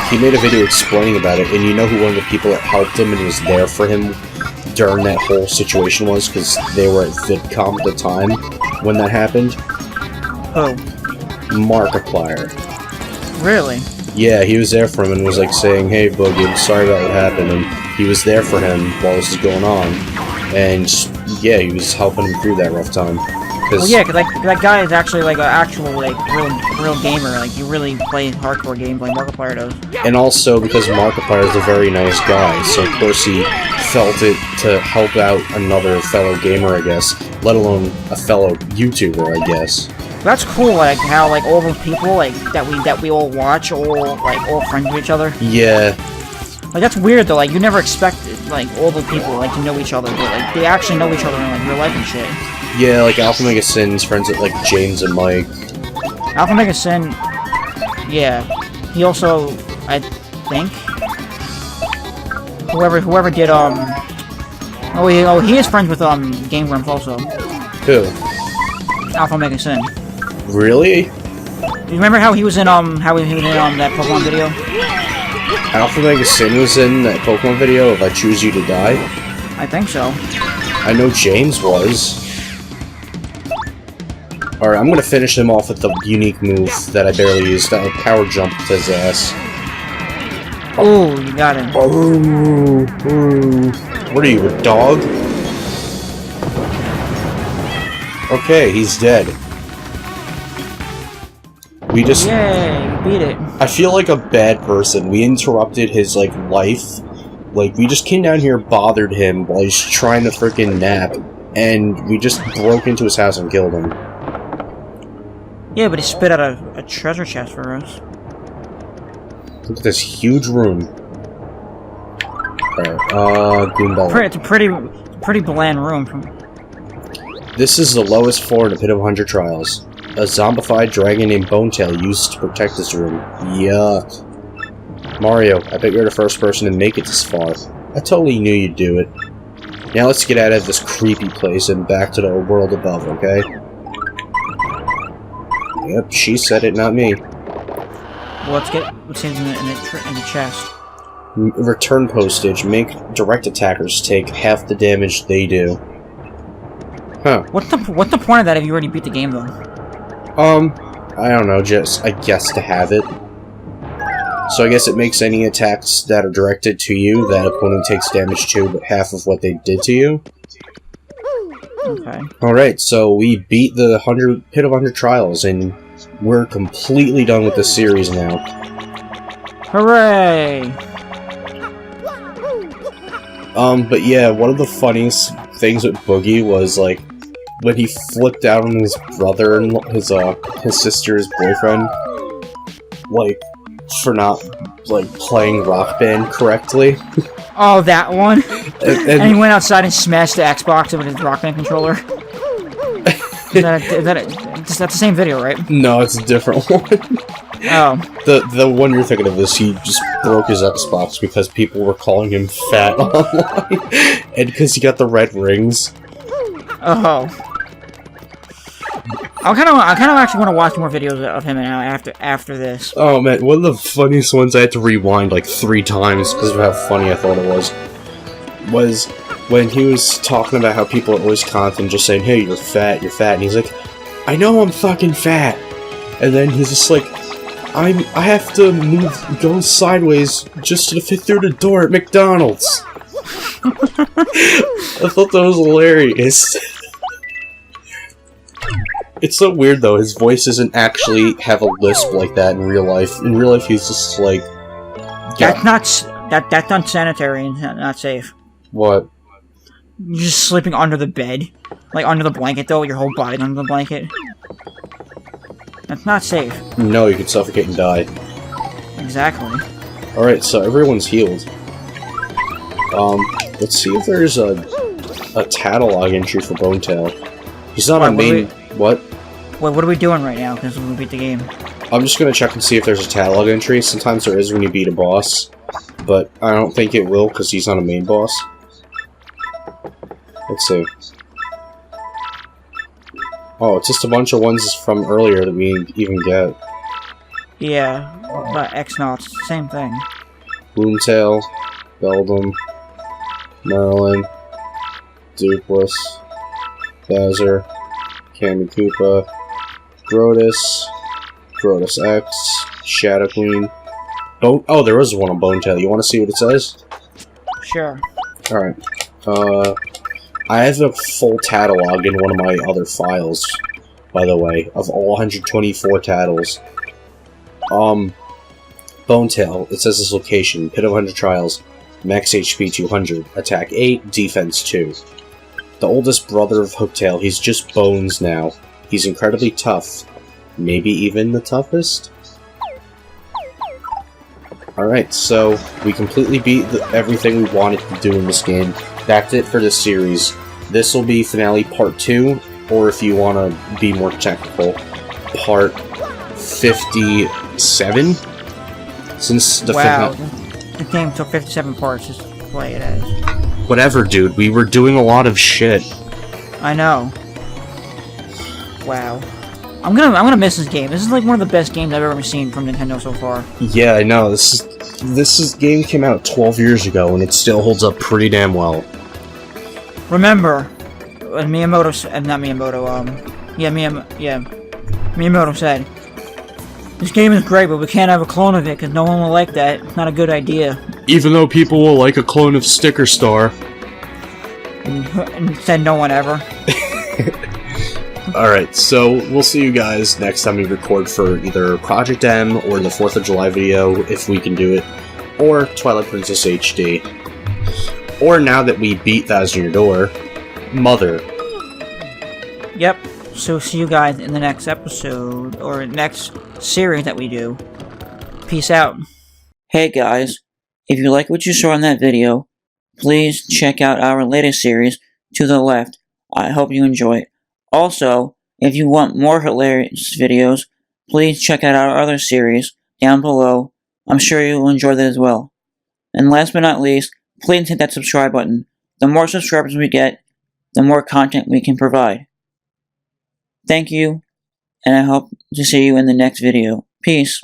He made a video explaining about it, and you know who one of the people that helped him and was there for him during that whole situation was? Because they were at VidCon at the time when that happened. Who? Markiplier. Really? Yeah, he was there for him and was like saying, "Hey, Boogie, I'm sorry about what happened," and he was there for him while this was going on. And, yeah, he was helping him through that rough time. Well, yeah, because that guy is actually, like, an actual, like, real gamer. Like, he really plays hardcore games like Markiplier does. And also, because Markiplier is a very nice guy, so of course he felt it to help out another fellow gamer, I guess, let alone a fellow YouTuber, I guess. That's cool, like, how, like, all those people, like, that we all watch, all friends with each other. Yeah. Like, that's weird, though. Like, you never expected, like, all the people, like, to know each other, but, like, they actually know each other in, like, real life and shit. Yeah, like, Alpha Mega Sin's friends with, like, James and Mike. Alpha Mega Sin, yeah. He also, I think, whoever did, he is friends with, Game Grumps also. Who? Alpha Mega Sin. Really? Do you remember how he was in, that Pokemon video? Alpha Mega Sin was in that Pokemon video of I Choose You to Die? I think so. I know James was. Alright, I'm gonna finish him off with the unique move that I barely used. That power jump to his ass. Oh, you got him. What are you, a dog? Okay, he's dead. We just... Yay, you beat it. I feel like a bad person. We interrupted his, like, life. Like, we just came down here, bothered him while he's trying to frickin' nap, and we just broke into his house and killed him. Yeah, but he spit out a treasure chest for us. Look at this huge room. Alright, Goomball. It's a pretty bland room. This is the lowest floor in the Pit of 100 Trials. A zombified dragon named Bonetail used to protect this room. Yuck. Mario, I bet you're the first person to make it this far. I totally knew you'd do it. Now let's get out of this creepy place and back to the world above, okay? Yep, she said it, not me. Well, let's see what's in the chest. Return postage. Make direct attackers take half the damage they do. Huh. What's the point of that if you already beat the game, though? I don't know, just, I guess to have it. So I guess it makes any attacks that are directed to you, that opponent takes damage to, but half of what they did to you. Okay. Alright, so we beat the Pit of 100 Trials, and we're completely done with this series now. Hooray! But yeah, one of the funniest things with Boogie was, like, when he flipped out on his brother and his sister's boyfriend, like, for not, like, playing Rock Band correctly. Oh, that one? And he went outside and smashed the Xbox with his Rock Band controller? That's the same video, right? No, it's a different one. Oh. The one you're thinking of is he just broke his Xbox because people were calling him fat online, and because he got the red rings. Oh. I kind of actually want to watch more videos of him now after this. Oh man, one of the funniest ones I had to rewind like 3 times because of how funny I thought it was when he was talking about how people are always commenting just saying, "Hey, you're fat," and he's like, "I know I'm fucking fat," and then he's just like, I have to go sideways just to fit through the door at McDonald's." I thought that was hilarious. It's so weird though, his voice doesn't actually have a lisp like that in real life. In real life he's just like... Yeah. That's not sanitary and not safe. What? You're just sleeping under the bed. Like under the blanket though, your whole body under the blanket. That's not safe. No, you could suffocate and die. Exactly. Alright, so everyone's healed. Let's see if there's a catalog entry for Bonetail. He's not on main... What? Wait, what are we doing right now? Because we beat the game. I'm just gonna check and see if there's a catalog entry. Sometimes there is when you beat a boss, but I don't think it will because he's not a main boss. Let's see. Oh, it's just a bunch of ones from earlier that we didn't even get. Yeah, but X-Nauts, same thing. Boomtail, Beldum, Merlin, Dupless, Bowser, Kamikoopa, Grotus, Grotus X, Shadow Queen. Oh, there was one on Bonetail. You want to see what it says? Sure. Alright. I have a full catalog in one of my other files, by the way, of all 124 tattles. Bonetail, it says this location, Pit of 100 Trials, max HP 200, attack 8, defense 2. The oldest brother of Hooktail, he's just bones now. He's incredibly tough. Maybe even the toughest? Alright, so we completely beat everything we wanted to do in this game. That's it for this series. This will be Finale Part 2, or if you want to be more technical, Part 57? Since the wow, the game took 57 parts just to play it as. Whatever, dude. We were doing a lot of shit. I know. Wow. I'm gonna miss this game. This is like one of the best games I've ever seen from Nintendo so far. Yeah, I know. This game came out 12 years ago, and it still holds up pretty damn well. Remember, when Miyamoto said, "This game is great, but we can't have a clone of it because no one will like that. It's not a good idea." Even though people will like a clone of Sticker Star. And said no one ever. Alright, so we'll see you guys next time we record for either Project M or the 4th of July video, if we can do it, or Twilight Princess HD. Or now that we beat Thousand Year Door, Mother. Yep, so see you guys in the next episode, or next series that we do. Peace out. Hey guys, if you like what you saw in that video, please check out our latest series, To the Left. I hope you enjoy it. Also, if you want more hilarious videos, please check out our other series down below. I'm sure you will enjoy that as well. And last but not least, please hit that subscribe button. The more subscribers we get, the more content we can provide. Thank you, and I hope to see you in the next video. Peace.